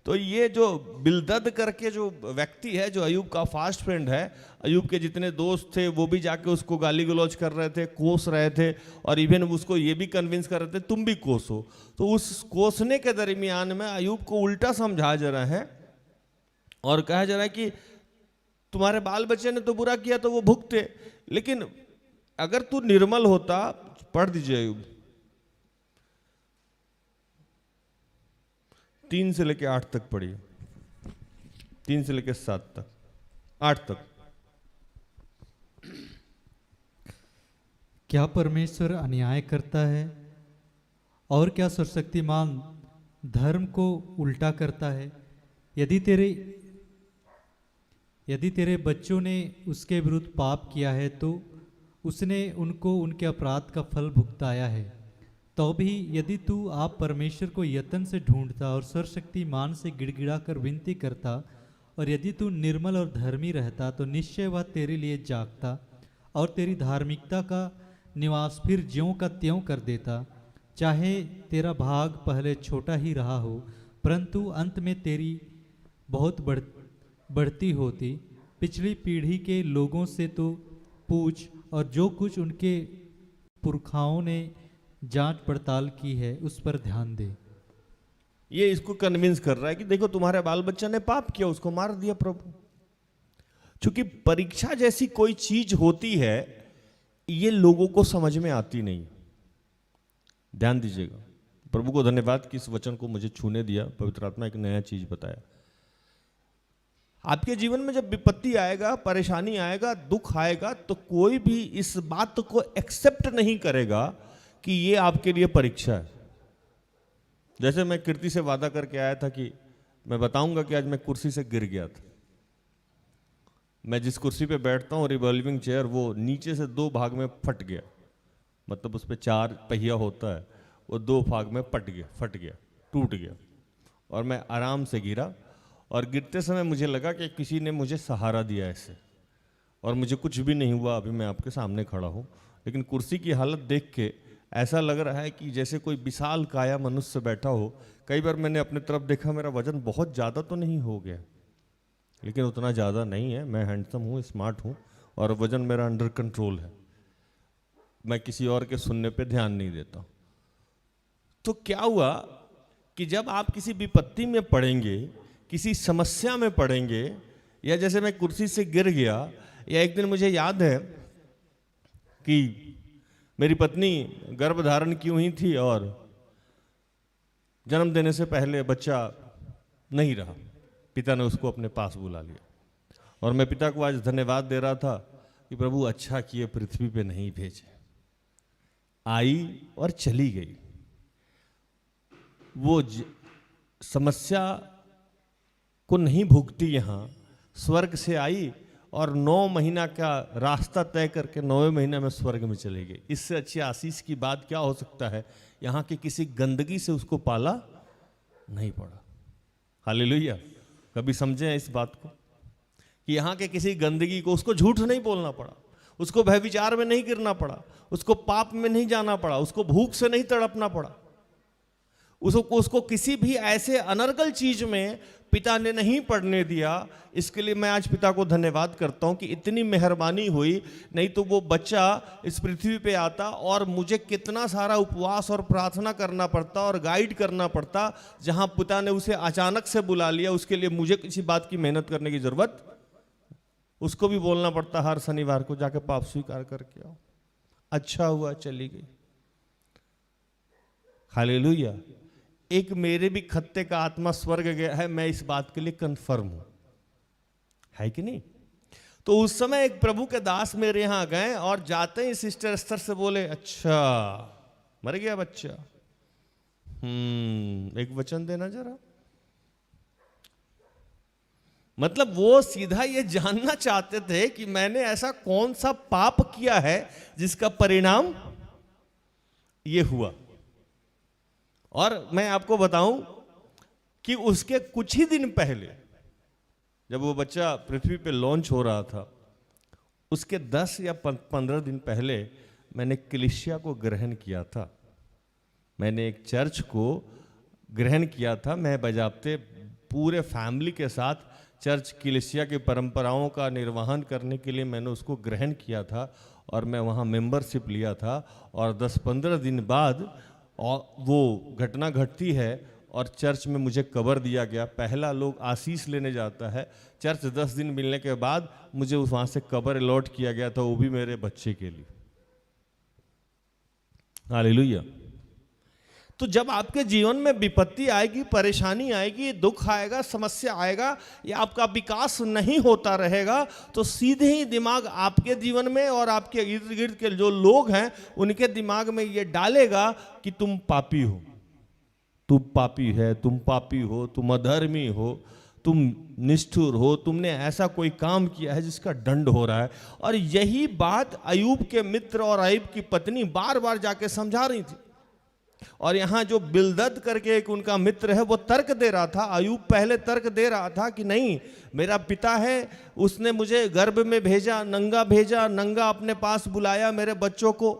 तो ये जो बिलदद करके जो व्यक्ति है, जो अयूब का फास्ट फ्रेंड है, अयूब के जितने दोस्त थे वो भी जाके उसको गाली गलौज कर रहे थे, कोस रहे थे, और इवन उसको ये भी कन्विंस कर रहे थे तुम भी कोसो। तो उस कोसने के दरमियान में अयूब को उल्टा समझा जा रहा है और कहा जा रहा है कि तुम्हारे बाल बच्चे ने तो बुरा किया तो वो भुगते, लेकिन अगर तू निर्मल होता, पढ़ दीजिए अयूब 3 से लेके 8 तक पढ़िए, 3 से लेके 7 तक, 8 तक। क्या परमेश्वर अन्याय करता है और क्या सर्वशक्तिमान धर्म को उल्टा करता है? यदि तेरे बच्चों ने उसके विरुद्ध पाप किया है तो उसने उनको उनके अपराध का फल भुगताया है। तो भी यदि तू आप परमेश्वर को यत्न से ढूंढता और सर्वशक्तिमान से गिड़गिड़ा कर विनती करता, और यदि तू निर्मल और धर्मी रहता तो निश्चय वह तेरे लिए जागता और तेरी धार्मिकता का निवास फिर ज्यों का त्यों कर देता। चाहे तेरा भाग पहले छोटा ही रहा हो, परंतु अंत में तेरी बहुत बढ़ती होती। पिछली पीढ़ी के लोगों से तो पूछ, और जो कुछ उनके पुरखाओं ने जांच पड़ताल की है उस पर ध्यान दे। ये इसको कन्विंस कर रहा है कि देखो तुम्हारे बाल बच्चा ने पाप किया, उसको मार दिया प्रभु। क्योंकि परीक्षा जैसी कोई चीज होती है ये लोगों को समझ में आती नहीं। ध्यान दीजिएगा, प्रभु को धन्यवाद कि इस वचन को मुझे छूने दिया, पवित्र आत्मा एक नया चीज बताया। आपके जीवन में जब विपत्ति आएगा, परेशानी आएगा, दुख आएगा, तो कोई भी इस बात को एक्सेप्ट नहीं करेगा कि ये आपके लिए परीक्षा है। जैसे मैं कीर्ति से वादा करके आया था कि मैं बताऊंगा कि आज मैं कुर्सी से गिर गया था। मैं जिस कुर्सी पे बैठता हूँ रिवॉल्विंग चेयर, वो नीचे से 2 भाग में फट गया, मतलब उस पर 4 पहिया होता है, वो 2 भाग में फट गया, टूट गया, और मैं आराम से गिरा। और गिरते समय मुझे लगा कि किसी ने मुझे सहारा दिया ऐसे, और मुझे कुछ भी नहीं हुआ, अभी मैं आपके सामने खड़ा हूँ। लेकिन कुर्सी की हालत देख के ऐसा लग रहा है कि जैसे कोई विशाल काया मनुष्य बैठा हो। कई बार मैंने अपने तरफ देखा, मेरा वजन बहुत ज़्यादा तो नहीं हो गया, लेकिन उतना ज़्यादा नहीं है। मैं हैंडसम हूँ, स्मार्ट हूँ, और वजन मेरा अंडर कंट्रोल है। मैं किसी और के सुनने पे ध्यान नहीं देता। तो क्या हुआ कि जब आप किसी विपत्ति में पड़ेंगे, किसी समस्या में पड़ेंगे, या जैसे मैं कुर्सी से गिर गया, या एक दिन मुझे याद है कि मेरी पत्नी गर्भ धारण की हुई थी और जन्म देने से पहले बच्चा नहीं रहा। पिता ने उसको अपने पास बुला लिया, और मैं पिता को आज धन्यवाद दे रहा था कि प्रभु अच्छा किए पृथ्वी पे नहीं भेजे। आई और चली गई। वो समस्या को नहीं भुगती, यहाँ स्वर्ग से आई और 9 महीना का रास्ता तय करके 9वें महीने में स्वर्ग में चले गए। इससे अच्छी आशीष की बात क्या हो सकता है? यहाँ की किसी गंदगी से उसको पाला नहीं पड़ा। हालेलुया। कभी समझे इस बात को कि यहाँ के किसी गंदगी को, उसको झूठ नहीं बोलना पड़ा, उसको भयविचार में नहीं गिरना पड़ा, उसको पाप में नहीं जाना पड़ा, उसको भूख से नहीं तड़पना पड़ा, उसको किसी भी ऐसे अनर्गल चीज में पिता ने नहीं पड़ने दिया। इसके लिए मैं आज पिता को धन्यवाद करता हूं कि इतनी मेहरबानी हुई, नहीं तो वो बच्चा इस पृथ्वी पे आता और मुझे कितना सारा उपवास और प्रार्थना करना पड़ता और गाइड करना पड़ता। जहां पिता ने उसे अचानक से बुला लिया, उसके लिए मुझे किसी बात की मेहनत करने की जरूरत, उसको भी बोलना पड़ता हर शनिवार को जाके पाप स्वीकार करके आओ। अच्छा हुआ चली गई। हालेलुया। एक मेरे भी खत्ते का आत्मा स्वर्ग गया है, मैं इस बात के लिए कंफर्म हूं, है कि नहीं? तो उस समय एक प्रभु के दास मेरे यहां गए और जाते ही सिस्टर एस्थर से बोले, अच्छा मर गया बच्चा, एक वचन देना जरा। मतलब वो सीधा ये जानना चाहते थे कि मैंने ऐसा कौन सा पाप किया है जिसका परिणाम ये हुआ। और मैं आपको बताऊं कि उसके कुछ ही दिन पहले जब वो बच्चा पृथ्वी पे लॉन्च हो रहा था, उसके 10 या 15 दिन पहले मैंने कलीसिया को ग्रहण किया था। मैंने एक चर्च को ग्रहण किया था। मैं बजाबते पूरे फैमिली के साथ चर्च कलीसिया की परंपराओं का निर्वहन करने के लिए मैंने उसको ग्रहण किया था और मैं वहाँ मेंबरशिप लिया था। और 10-15 दिन बाद वो घटना घटती है और चर्च में मुझे कवर दिया गया। पहला लोग आशीष लेने जाता है, चर्च 10 दिन मिलने के बाद मुझे वहाँ से कवर अलॉट किया गया था, वो भी मेरे बच्चे के लिए। हालेलुया। तो जब आपके जीवन में विपत्ति आएगी, परेशानी आएगी, दुख आएगा, समस्या आएगा, या आपका विकास नहीं होता रहेगा, तो सीधे ही दिमाग आपके जीवन में और आपके इर्द गिर्द के जो लोग हैं उनके दिमाग में ये डालेगा कि तुम पापी हो, तुम पापी है, तुम पापी हो, तुम अधर्मी हो, तुम निष्ठुर हो, तुमने ऐसा कोई काम किया है जिसका दंड हो रहा है। और यही बात अयूब के मित्र और अयूब की पत्नी बार बार जाके समझा रही थी। और यहाँ जो बिलदद करके एक उनका मित्र है वो तर्क दे रहा था। अयूब पहले तर्क दे रहा था कि नहीं, मेरा पिता है, उसने मुझे गर्भ में भेजा, नंगा अपने पास बुलाया मेरे बच्चों को,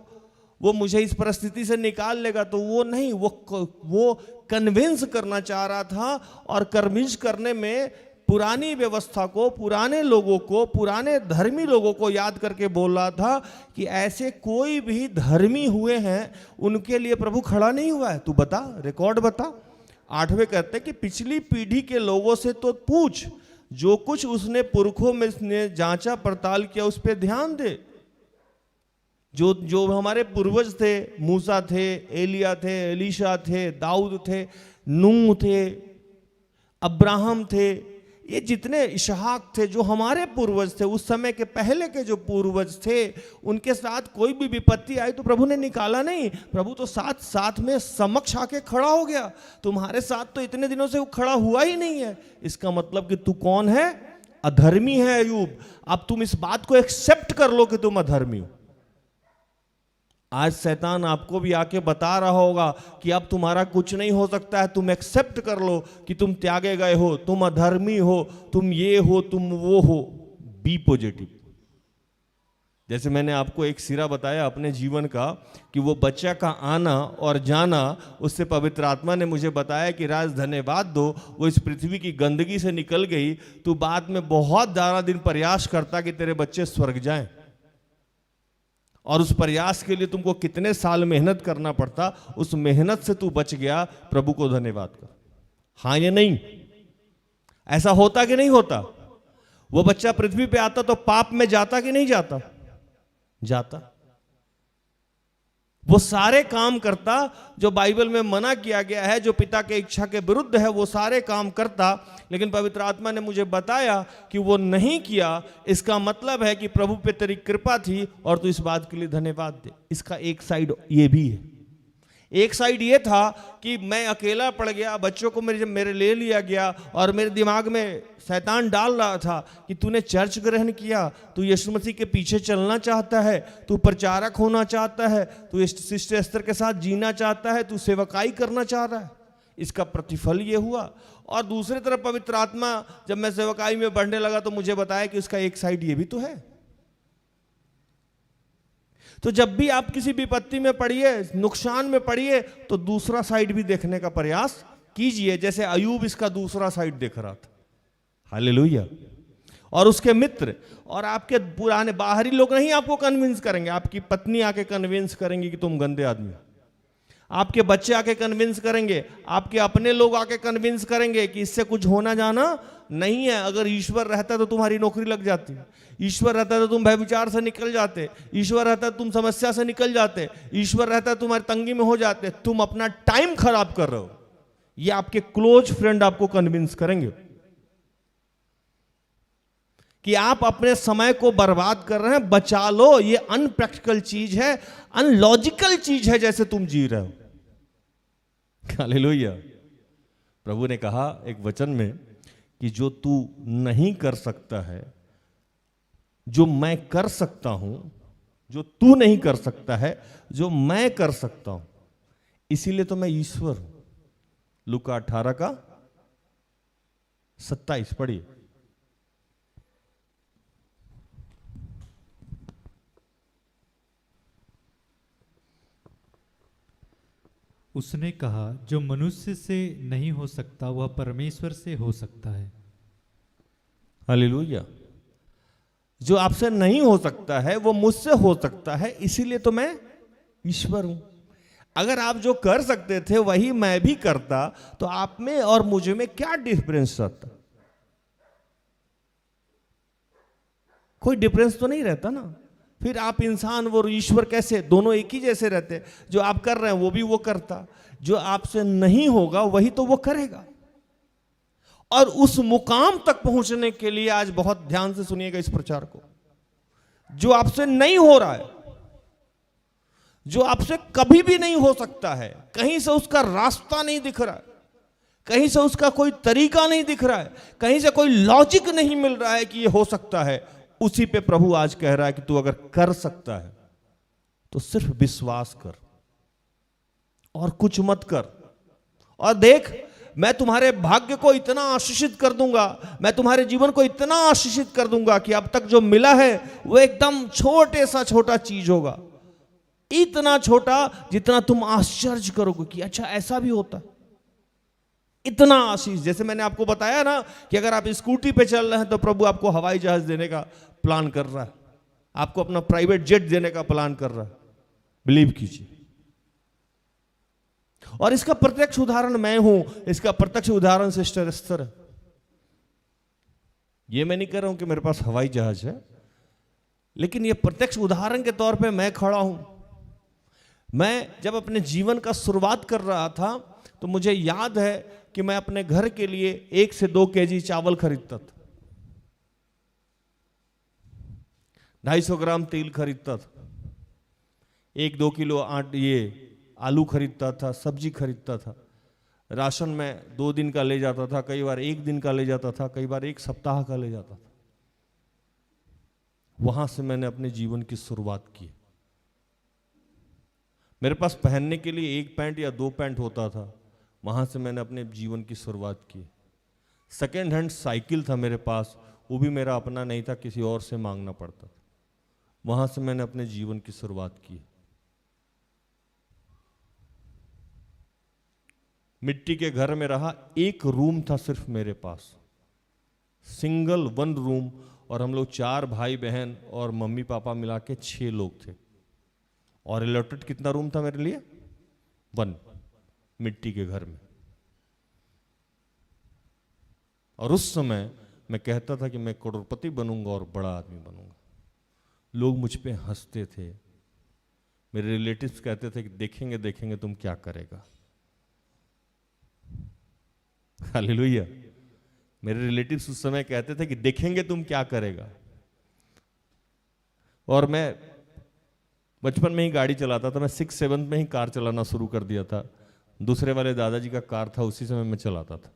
वो मुझे इस परिस्थिति से निकाल लेगा। तो वो नहीं, वो कन्विंस करना चाह रहा था, और कन्विंस करने में पुरानी व्यवस्था को, पुराने लोगों को, पुराने धर्मी लोगों को याद करके बोल रहा था कि ऐसे कोई भी धर्मी हुए हैं उनके लिए प्रभु खड़ा नहीं हुआ है। तू बता, रिकॉर्ड बता। 8वें कहते हैं कि पिछली पीढ़ी के लोगों से तो पूछ, जो कुछ उसने पुरखों में जांचा पड़ताल किया उस पर ध्यान दे। जो हमारे पूर्वज थे, मूसा थे, एलिया थे, एलीशा थे, दाऊद थे, नूह थे, अब्राहम थे, ये जितने इसहाक थे, जो हमारे पूर्वज थे, उस समय के पहले के जो पूर्वज थे, उनके साथ कोई भी विपत्ति आई तो प्रभु ने निकाला नहीं। प्रभु तो साथ में समक्ष आके खड़ा हो गया। तुम्हारे साथ तो इतने दिनों से वो खड़ा हुआ ही नहीं है। इसका मतलब कि तू कौन है? अधर्मी है अयूब। अब तुम इस बात को एक्सेप्ट कर लो कि तुम अधर्मी हो। आज शैतान आपको भी आके बता रहा होगा कि अब तुम्हारा कुछ नहीं हो सकता है, तुम एक्सेप्ट कर लो कि तुम त्यागे गए हो, तुम अधर्मी हो, तुम ये हो, तुम वो हो। Be positive. जैसे मैंने आपको एक सिरा बताया अपने जीवन का कि वो बच्चा का आना और जाना, उससे पवित्र आत्मा ने मुझे बताया कि राज धन्यवाद दो, वो इस पृथ्वी की गंदगी से निकल गई। तू बाद में बहुत ज़्यादा दिन प्रयास करता कि तेरे बच्चे स्वर्ग जाएं, और उस प्रयास के लिए तुमको कितने साल मेहनत करना पड़ता, उस मेहनत से तू बच गया। प्रभु को धन्यवाद कर। हाँ या नहीं? ऐसा होता कि नहीं होता? वो बच्चा पृथ्वी पे आता तो पाप में जाता कि नहीं जाता? जाता। वो सारे काम करता जो बाइबल में मना किया गया है, जो पिता के इच्छा के विरुद्ध है, वो सारे काम करता। लेकिन पवित्र आत्मा ने मुझे बताया कि वो नहीं किया। इसका मतलब है कि प्रभु पे तेरी कृपा थी और तू इस बात के लिए धन्यवाद दे। इसका एक साइड ये भी है। एक साइड ये था कि मैं अकेला पड़ गया, बच्चों को मेरे ले लिया गया, और मेरे दिमाग में शैतान डाल रहा था कि तूने चर्च ग्रहण किया, तू यीशु मसीह के पीछे चलना चाहता है, तू प्रचारक होना चाहता है, तू सिस्टर एस्तर के साथ जीना चाहता है, तू सेवकाई करना चाह रहा है। इसका प्रतिफल ये हुआ। और दूसरी तरफ पवित्र आत्मा जब मैं सेवकाई में बढ़ने लगा तो मुझे बताया कि उसका एक साइड ये भी तो है। तो जब भी आप किसी विपत्ति में पड़िए, नुकसान में पड़िए, तो दूसरा साइड भी देखने का प्रयास कीजिए। जैसे अयूब इसका दूसरा साइड देख रहा था। हालेलुया। और उसके मित्र और आपके पुराने बाहरी लोग नहीं आपको कन्विंस करेंगे। आपकी पत्नी आके कन्विंस करेंगी कि तुम गंदे आदमी हो, आपके बच्चे आके कन्विंस करेंगे, आपके अपने लोग आके कन्विंस करेंगे कि इससे कुछ होना जाना नहीं है। अगर ईश्वर रहता तो तुम्हारी नौकरी लग जाती, ईश्वर रहता तो तुम व्यभिचार से निकल जाते, ईश्वर रहता तुम समस्या से निकल जाते, ईश्वर रहता तुम्हारी तंगी में हो जाते। तुम अपना टाइम खराब कर रहे हो। ये आपके क्लोज फ्रेंड आपको कन्विंस करेंगे कि आप अपने समय को बर्बाद कर रहे हैं। बचा लो, ये अनप्रैक्टिकल चीज है, अनलॉजिकल चीज है जैसे तुम जी रहे हो। हालेलुया। प्रभु ने कहा एक वचन में कि जो तू नहीं कर सकता है, जो मैं कर सकता हूं, जो तू नहीं कर सकता है, जो मैं कर सकता हूं, इसीलिए तो मैं ईश्वर हूं। लूका 18 का 27 पढ़िए। उसने कहा, जो मनुष्य से नहीं हो सकता वह परमेश्वर से हो सकता है। हालेलुया। जो आपसे नहीं हो सकता है वो मुझसे हो सकता है, इसीलिए तो मैं ईश्वर हूं। अगर आप जो कर सकते थे वही मैं भी करता तो आप में और मुझे में क्या डिफरेंस रहता? कोई डिफरेंस तो नहीं रहता ना। फिर आप इंसान वो ईश्वर कैसे, दोनों एक ही जैसे रहते। जो आप कर रहे हैं वो भी वो करता, जो आपसे नहीं होगा वही तो वो करेगा। और उस मुकाम तक पहुंचने के लिए आज बहुत ध्यान से सुनिएगा इस प्रचार को। जो आपसे नहीं हो रहा है, जो आपसे कभी भी नहीं हो सकता है, कहीं से उसका रास्ता नहीं दिख रहा है, कहीं से उसका कोई तरीका नहीं दिख रहा है, कहीं से कोई लॉजिक नहीं मिल रहा है कि ये हो सकता है, उसी पे प्रभु आज कह रहा है कि तू अगर कर सकता है तो सिर्फ विश्वास कर और कुछ मत कर। और देख, मैं तुम्हारे भाग्य को इतना आशीषित कर दूंगा, मैं तुम्हारे जीवन को इतना आशीषित कर दूंगा कि अब तक जो मिला है वो एकदम छोटे सा छोटा चीज होगा, इतना छोटा जितना तुम आश्चर्य करोगे कि अच्छा ऐसा भी होता है। इतना आशीष, जैसे मैंने आपको बताया ना कि अगर आप स्कूटी पे चल रहे हैं तो प्रभु आपको हवाई जहाज देने का प्लान कर रहा है, आपको अपना प्राइवेट जेट देने का प्लान कर रहा है। बिलीव कीजिए। और इसका प्रत्यक्ष उदाहरण मैं हूं, इसका प्रत्यक्ष उदाहरण सिस्टर एस्थर है। ये मैं नहीं कह रहा हूं कि मेरे पास हवाई जहाज है, लेकिन ये प्रत्यक्ष उदाहरण के तौर पे मैं खड़ा हूं। मैं जब अपने जीवन का शुरुआत कर रहा था तो मुझे याद है कि मैं अपने घर के लिए 1 से 2 केजी चावल खरीदता था, 250 ग्राम तेल खरीदता था, 1-2 किलो आलू खरीदता था, सब्जी खरीदता था। राशन में 2 दिन का ले जाता था, कई बार 1 दिन का ले जाता था, कई बार 1 सप्ताह का ले जाता था। वहां से मैंने अपने जीवन की शुरुआत की। मेरे पास पहनने के लिए 1 पैंट या 2 पैंट होता था, वहां से मैंने अपने जीवन की शुरुआत की। सेकेंड हैंड साइकिल था मेरे पास, वो भी मेरा अपना नहीं था, किसी और से मांगना पड़ता था। वहां से मैंने अपने जीवन की शुरुआत की। मिट्टी के घर में रहा, 1 रूम था सिर्फ मेरे पास, सिंगल 1 रूम, और हम लोग 4 भाई बहन और मम्मी पापा मिला के 6 लोग थे। और अलॉटेड कितना रूम था मेरे लिए? 1, मिट्टी के घर में। और उस समय मैं कहता था कि मैं करोड़पति बनूंगा और बड़ा आदमी बनूंगा। लोग मुझ पे हंसते थे, मेरे रिलेटिव्स कहते थे कि देखेंगे देखेंगे तुम क्या करेगा। हालेलुया। मेरे रिलेटिव्स उस समय कहते थे कि देखेंगे तुम क्या करेगा। और मैं बचपन में ही गाड़ी चलाता था, मैं 6-7 में ही कार चलाना शुरू कर दिया था। दूसरे वाले दादाजी का कार था, उसी समय मैं चलाता था।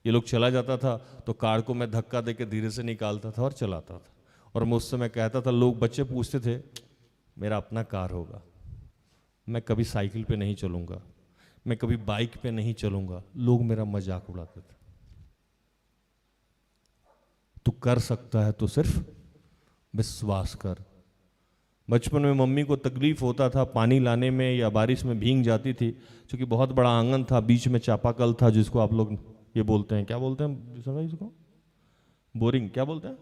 ये लोग चला जाता था तो कार को मैं धक्का देके धीरे से निकालता था और चलाता था। और मैं उस समय कहता था, लोग बच्चे पूछते थे मेरा अपना कार होगा, मैं कभी साइकिल पे नहीं चलूंगा, मैं कभी बाइक पे नहीं चलूंगा। लोग मेरा मजाक उड़ाते थे। तू कर सकता है तो सिर्फ विश्वास कर। बचपन में मम्मी को तकलीफ होता था पानी लाने में, या बारिश में भीग जाती थी, क्योंकि बहुत बड़ा आंगन था, बीच में चापाकल था, जिसको आप लोग ये बोलते हैं, क्या बोलते हैं इसको? बोरिंग क्या बोलते हैं?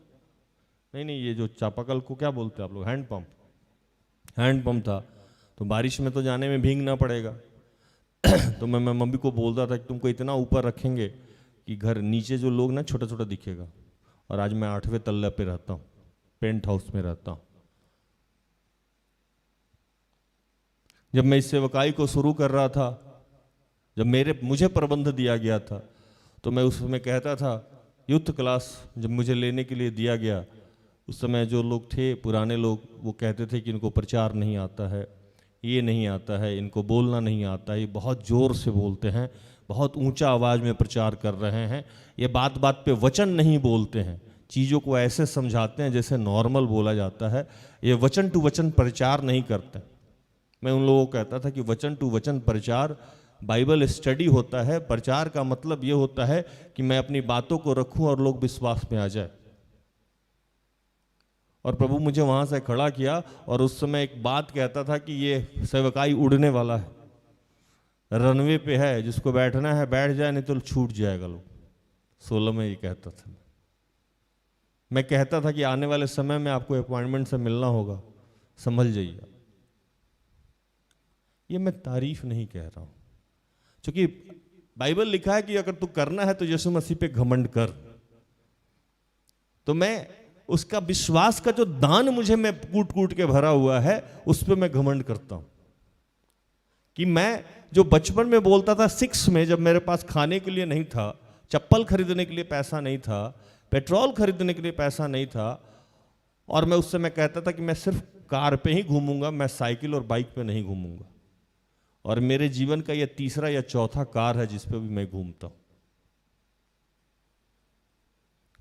नहीं, ये जो चापाकल को क्या बोलते हैं आप लोग? हैंडपंप था। तो बारिश में तो जाने में भीगना पड़ेगा। तो मैं मम्मी को बोलता था कि तुमको इतना ऊपर रखेंगे कि घर नीचे जो लोग ना छोटा छोटा दिखेगा। और आज मैं 8वें तल्ले पे रहता हूँ, पेंट हाउस में रहता हूँ। जब मैं इस सेवकाई को शुरू कर रहा था, जब मुझे प्रबंध दिया गया था, तो मैं उस समय कहता था, यूथ क्लास जब मुझे लेने के लिए दिया गया, उस समय जो लोग थे पुराने लोग, वो कहते थे कि इनको प्रचार नहीं आता है, ये नहीं आता है, इनको बोलना नहीं आता है, ये बहुत ज़ोर से बोलते हैं, बहुत ऊंचा आवाज़ में प्रचार कर रहे हैं, ये बात बात पे वचन नहीं बोलते हैं, चीज़ों को ऐसे समझाते हैं जैसे नॉर्मल बोला जाता है, ये वचन टू वचन प्रचार नहीं करते। मैं उन लोगों को कहता था कि वचन टू वचन प्रचार बाइबल स्टडी होता है। प्रचार का मतलब ये होता है कि मैं अपनी बातों को रखूं और लोग विश्वास में आ जाए। और प्रभु मुझे वहां से खड़ा किया और उस समय एक बात कहता था कि ये सेवकाई उड़ने वाला है, रनवे पे है, जिसको बैठना है बैठ जाए, नहीं तो छूट जाएगा लोग। 16 में ये कहता था। मैं कहता था कि आने वाले समय में आपको अपॉइंटमेंट से मिलना होगा, संभल जाइए। ये मैं तारीफ नहीं कह रहा हूं, क्योंकि बाइबल लिखा है कि अगर तू करना है तो यीशु मसीह पे घमंड कर। तो मैं उसका विश्वास का जो दान मुझे में कूट कूट के भरा हुआ है, उस पर मैं घमंड करता हूं कि मैं जो बचपन में बोलता था 6 में, जब मेरे पास खाने के लिए नहीं था, चप्पल खरीदने के लिए पैसा नहीं था, पेट्रोल खरीदने के लिए पैसा नहीं था, और मैं उस समय कहता था कि मैं सिर्फ कार पे ही घूमूंगा, मैं साइकिल और बाइक पे नहीं घूमूंगा। और मेरे जीवन का यह तीसरा या चौथा कार है जिस पे भी मैं घूमता हूं।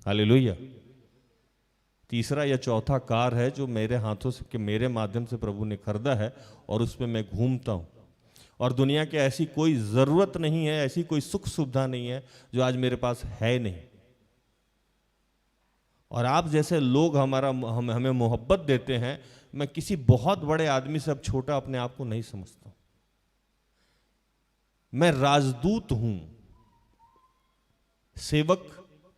हालेलुया। तीसरा या चौथा कार है जो मेरे हाथों से, कि मेरे माध्यम से प्रभु ने खरीदा है, और उस पे मैं घूमता हूं। और दुनिया के ऐसी कोई जरूरत नहीं है, ऐसी कोई सुख सुविधा नहीं है जो आज मेरे पास है नहीं। और आप जैसे लोग हमें मोहब्बत देते हैं। मैं किसी बहुत बड़े आदमी से अब छोटा अपने आप को नहीं समझता। मैं राजदूत हूं। सेवक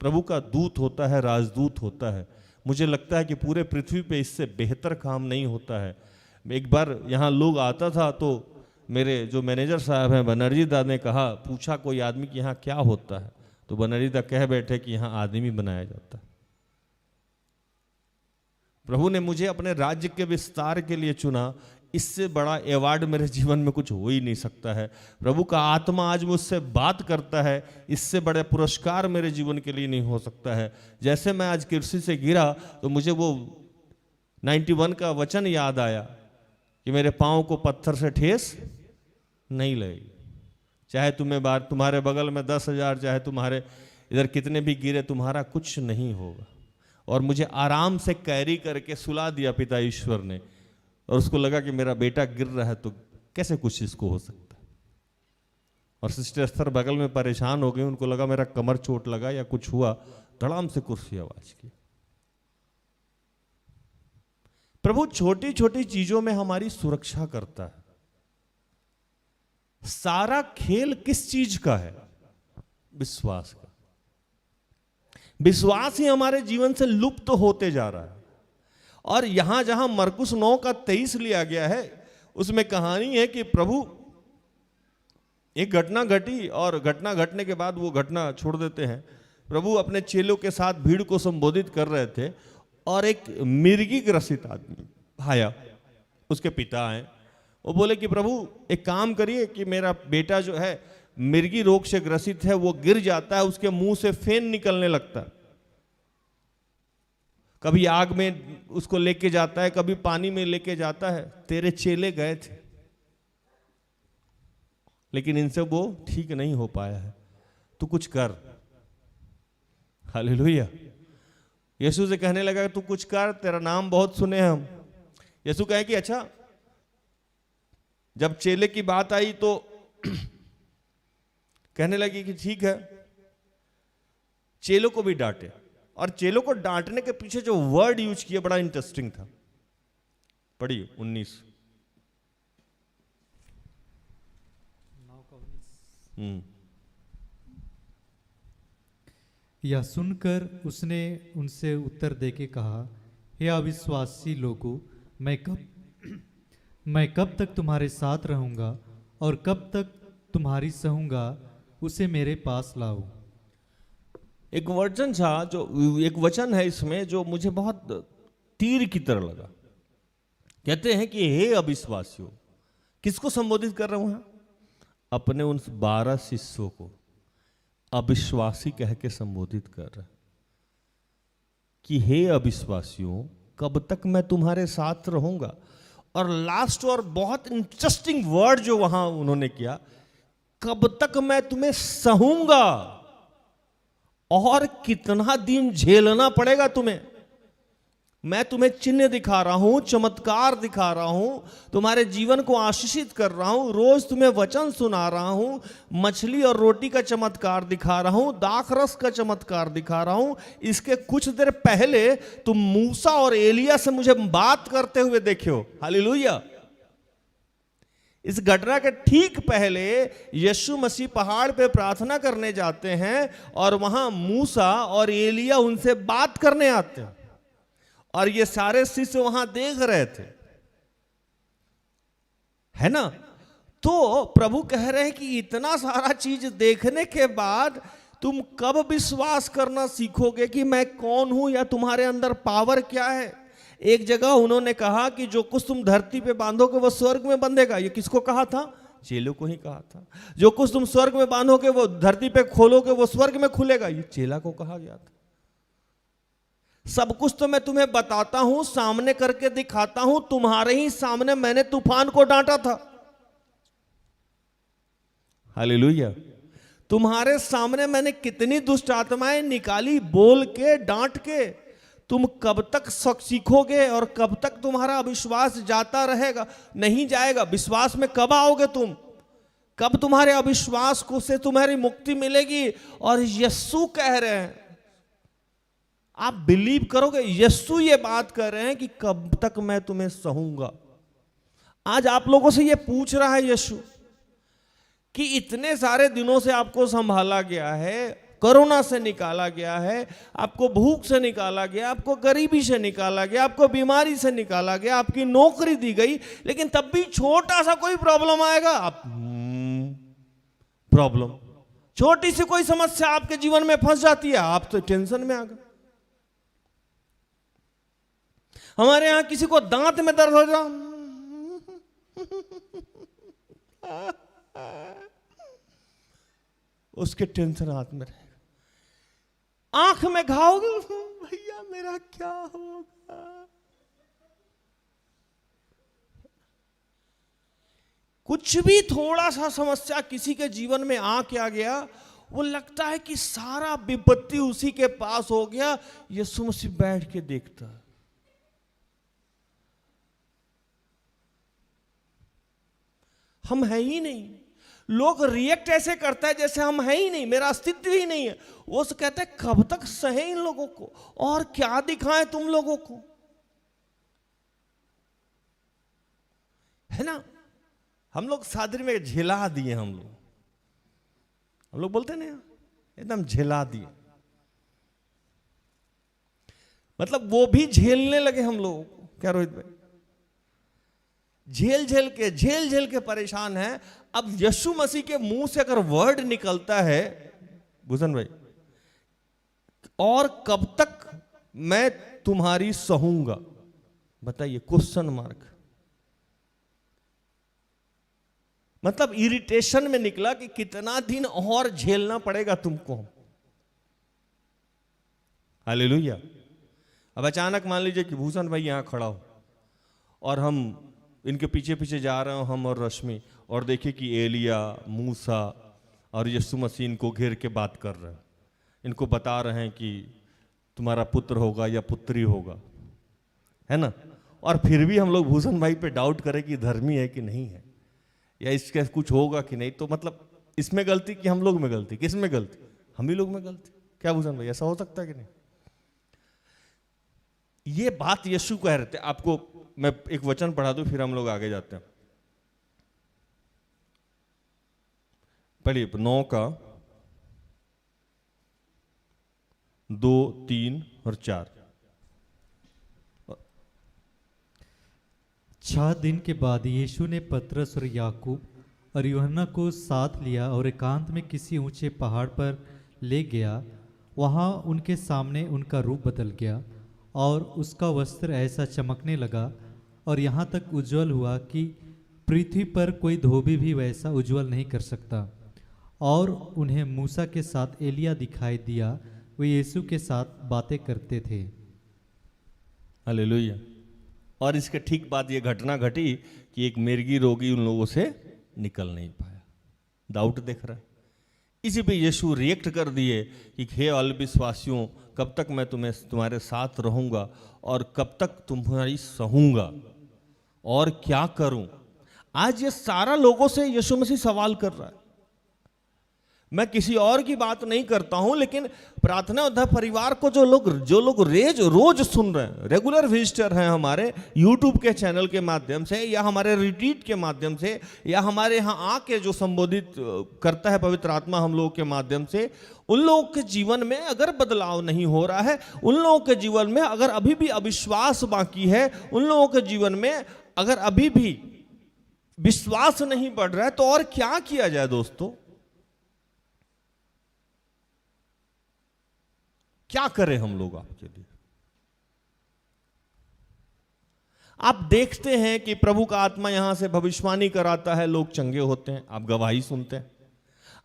प्रभु का दूत होता है, राजदूत होता है। मुझे लगता है कि पूरे पृथ्वी पे इससे बेहतर काम नहीं होता है। एक बार यहां लोग आता था तो मेरे जो मैनेजर साहब हैं बनर्जी दा ने कहा, पूछा कोई आदमी कि यहाँ क्या होता है, तो बनर्जी दा कह बैठे कि यहाँ आदमी बनाया जाता है। प्रभु ने मुझे अपने राज्य के विस्तार के लिए चुना। इससे बड़ा अवार्ड मेरे जीवन में कुछ हो ही नहीं सकता है। प्रभु का आत्मा आज मुझसे बात करता है, इससे बड़े पुरस्कार मेरे जीवन के लिए नहीं हो सकता है। जैसे मैं आज कुर्सी से गिरा तो मुझे वो 91 का वचन याद आया कि मेरे पाँव को पत्थर से ठेस नहीं लगेगी। चाहे तुम्हारे बगल में 10,000, चाहे तुम्हारे इधर कितने भी गिरे, तुम्हारा कुछ नहीं होगा। और मुझे आराम से कैरी करके सुला दिया पिता ईश्वर ने। और उसको लगा कि मेरा बेटा गिर रहा है तो कैसे कुछ इसको हो सकता है। और सिस्टर अस्थर बगल में परेशान हो गई, उनको लगा मेरा कमर चोट लगा या कुछ हुआ, धड़ाम से कुर्सी आवाज की। प्रभु छोटी छोटी चीजों में हमारी सुरक्षा करता है। सारा खेल किस चीज का है? विश्वास का। विश्वास ही हमारे जीवन से लुप्त होते जा रहा है। और यहां जहां मरकुस 9 का 23 लिया गया है, उसमें कहानी है कि प्रभु एक घटना घटी, और घटना घटने के बाद वो घटना छोड़ देते हैं। प्रभु अपने चेलों के साथ भीड़ को संबोधित कर रहे थे, और एक मिर्गी ग्रसित आदमी आया, उसके पिता आए। वो बोले कि प्रभु एक काम करिए कि मेरा बेटा जो है मिर्गी रोग से ग्रसित है, वो गिर जाता है, उसके मुंह से फेन निकलने लगता है, कभी आग में उसको लेके जाता है, कभी पानी में लेके जाता है। तेरे चेले गए थे, लेकिन इनसे वो ठीक नहीं हो पाया है, तू कुछ कर। हालेलुया। यीशु से कहने लगा तू कुछ कर, तेरा नाम बहुत सुने हम। यीशु कहे कि अच्छा। जब चेले की बात आई तो कहने लगी कि ठीक है। चेलों को भी डांटे, और चेलों को डांटने के पीछे जो वर्ड यूज किया बड़ा इंटरेस्टिंग था। पढ़िए 19। यह सुनकर उसने उनसे उत्तर देके कहा, हे अविश्वासी लोगों, मैं कब तक तुम्हारे साथ रहूंगा और कब तक तुम्हारी सहूंगा, उसे मेरे पास लाओ। एक वचन था, जो एक वचन है इसमें जो मुझे बहुत तीर की तरह लगा। कहते हैं कि हे अविश्वासियों, किसको संबोधित कर रहे हैं? अपने उन 12 शिष्यों को अविश्वासी कह के संबोधित कर रहे हैं कि हे अविश्वासियों, कब तक मैं तुम्हारे साथ रहूंगा। और लास्ट और बहुत इंटरेस्टिंग वर्ड जो वहां उन्होंने किया, कब तक मैं तुम्हें सहूंगा, और कितना दिन झेलना पड़ेगा तुम्हें। मैं तुम्हें चिन्ह दिखा रहा हूं, चमत्कार दिखा रहा हूं, तुम्हारे जीवन को आशीषित कर रहा हूं, रोज तुम्हें वचन सुना रहा हूं, मछली और रोटी का चमत्कार दिखा रहा हूं, दाख रस का चमत्कार दिखा रहा हूं। इसके कुछ देर पहले तुम मूसा और एलिया से मुझे बात करते हुए देखे हो। हालेलुया। इस घटना के ठीक पहले यीशु मसीह पहाड़ पे प्रार्थना करने जाते हैं और वहां मूसा और एलिया उनसे बात करने आते हैं और ये सारे शिष्य वहां देख रहे थे, है ना। तो प्रभु कह रहे हैं कि इतना सारा चीज देखने के बाद तुम कब विश्वास करना सीखोगे कि मैं कौन हूं या तुम्हारे अंदर पावर क्या है। एक जगह उन्होंने कहा कि जो कुछ तुम धरती पे बांधोगे वो स्वर्ग में बंधेगा। ये किसको कहा था? चेलों को ही कहा था। जो कुछ तुम स्वर्ग में बांधोगे वो धरती पे खोलोगे वो स्वर्ग में खुलेगा, ये चेला को कहा गया था। सब कुछ तो मैं तुम्हें बताता हूं, सामने करके दिखाता हूं, तुम्हारे ही सामने मैंने तूफान को डांटा था। हालेलुया। तुम्हारे सामने मैंने कितनी दुष्ट आत्माएं निकाली, बोल के, डांट के। तुम कब तक सीखोगे और कब तक तुम्हारा अविश्वास जाता रहेगा? नहीं जाएगा। विश्वास में कब आओगे तुम? कब तुम्हारे अविश्वास को से तुम्हारी मुक्ति मिलेगी? और यीशु कह रहे हैं, आप बिलीव करोगे, यीशु ये बात कर रहे हैं कि कब तक मैं तुम्हें सहूंगा। आज आप लोगों से ये पूछ रहा है यीशु कि इतने सारे दिनों से आपको संभाला गया है, कोरोना से निकाला गया है, आपको भूख से निकाला गया, आपको गरीबी से निकाला गया, आपको बीमारी से निकाला गया, आपकी नौकरी दी गई, लेकिन तब भी छोटा सा कोई प्रॉब्लम आएगा, आप प्रॉब्लम, छोटी सी कोई समस्या आपके जीवन में फंस जाती है, आप तो टेंशन में आ गए। हमारे यहां किसी को दांत में दर्द हो जाए, उसके टेंशन हाथ में रहेगा। आंख में घाव, भैया मेरा क्या होगा। कुछ भी थोड़ा सा समस्या किसी के जीवन में आ गया, वो लगता है कि सारा विपत्ति उसी के पास हो गया। यीशु मसीह बैठ के देखता है। हम है ही नहीं। लोग रिएक्ट ऐसे करता है जैसे हम है ही नहीं, मेरा अस्तित्व ही नहीं है। वो कहते हैं कब तक सहे इन लोगों को, और क्या दिखाएं तुम लोगों को, है ना। हम लोग सादरी में झेला दिए, हम लोग बोलते ना एकदम झेला दिए, मतलब वो भी झेलने लगे हम लोगों को। क्या रोहित भाई? झेल झेल के परेशान है। अब यीशु मसीह के मुंह से अगर वर्ड निकलता है, भूषण भाई, और कब तक मैं तुम्हारी सहूंगा, बताइए, क्वेश्चन मार्क। मतलब इरिटेशन में निकला कि कितना दिन और झेलना पड़ेगा तुमको। हालेलुया। अब अचानक मान लीजिए कि भूषण भाई यहां खड़ा हो और हम इनके पीछे पीछे जा रहे हो, हम और रश्मि, और देखिए कि एलिया, मूसा और यीशु मसीह इनको घेर के बात कर रहे हैं, इनको बता रहे हैं कि तुम्हारा पुत्र होगा या पुत्री होगा, है ना। और फिर भी हम लोग भूषण भाई पे डाउट करें कि धर्मी है कि नहीं है, या इसके कुछ होगा कि नहीं। तो मतलब इसमें गलती कि हम लोग में गलती? किस में गलती? हम ही लोग में गलती। क्या भूषण भाई, ऐसा हो सकता है कि नहीं? ये बात यीशु कह रहे थे। आपको मैं एक वचन पढ़ा दूं, फिर हम लोग आगे जाते हैं। पढ़िए 9 का 2, 3 और 4। 6 दिन के बाद यीशु ने पतरस और याकूब और यूहन्ना को साथ लिया और एकांत में किसी ऊंचे पहाड़ पर ले गया। वहां उनके सामने उनका रूप बदल गया और उसका वस्त्र ऐसा चमकने लगा और यहाँ तक उज्जवल हुआ कि पृथ्वी पर कोई धोबी भी वैसा उज्जवल नहीं कर सकता। और उन्हें मूसा के साथ एलिया दिखाई दिया, वे यीशु के साथ बातें करते थे। हालेलुया। और इसके ठीक बाद ये घटना घटी कि एक मिर्गी रोगी उन लोगों से निकल नहीं पाया। डाउट देख रहा है इसी पे यीशु रिएक्ट कर दिए कि हे अल्पविश्वासियों, कब तक मैं तुम्हारे साथ रहूंगा और कब तक तुम्हारी सहूंगा और क्या करूं। आज ये सारा लोगों से यीशु मसीह सवाल कर रहा है। मैं किसी और की बात नहीं करता हूं, लेकिन प्रार्थना उद्धार परिवार को जो लोग रोज सुन रहे हैं, रेगुलर विजिटर हैं हमारे यूट्यूब के चैनल के माध्यम से या हमारे रिट्रीट के माध्यम से या हमारे यहाँ आके जो संबोधित करता है पवित्र आत्मा हम लोगों के माध्यम से, उन लोगों के जीवन में अगर बदलाव नहीं हो रहा है, उन लोगों के जीवन में अगर अभी भी अविश्वास बाकी है, उन लोगों के जीवन में अगर अभी भी विश्वास नहीं बढ़ रहा है, तो और क्या किया जाए दोस्तों? क्या करें हम लोग आपके लिए? आप देखते हैं कि प्रभु का आत्मा यहां से भविष्यवाणी कराता है, लोग चंगे होते हैं, आप गवाही सुनते हैं।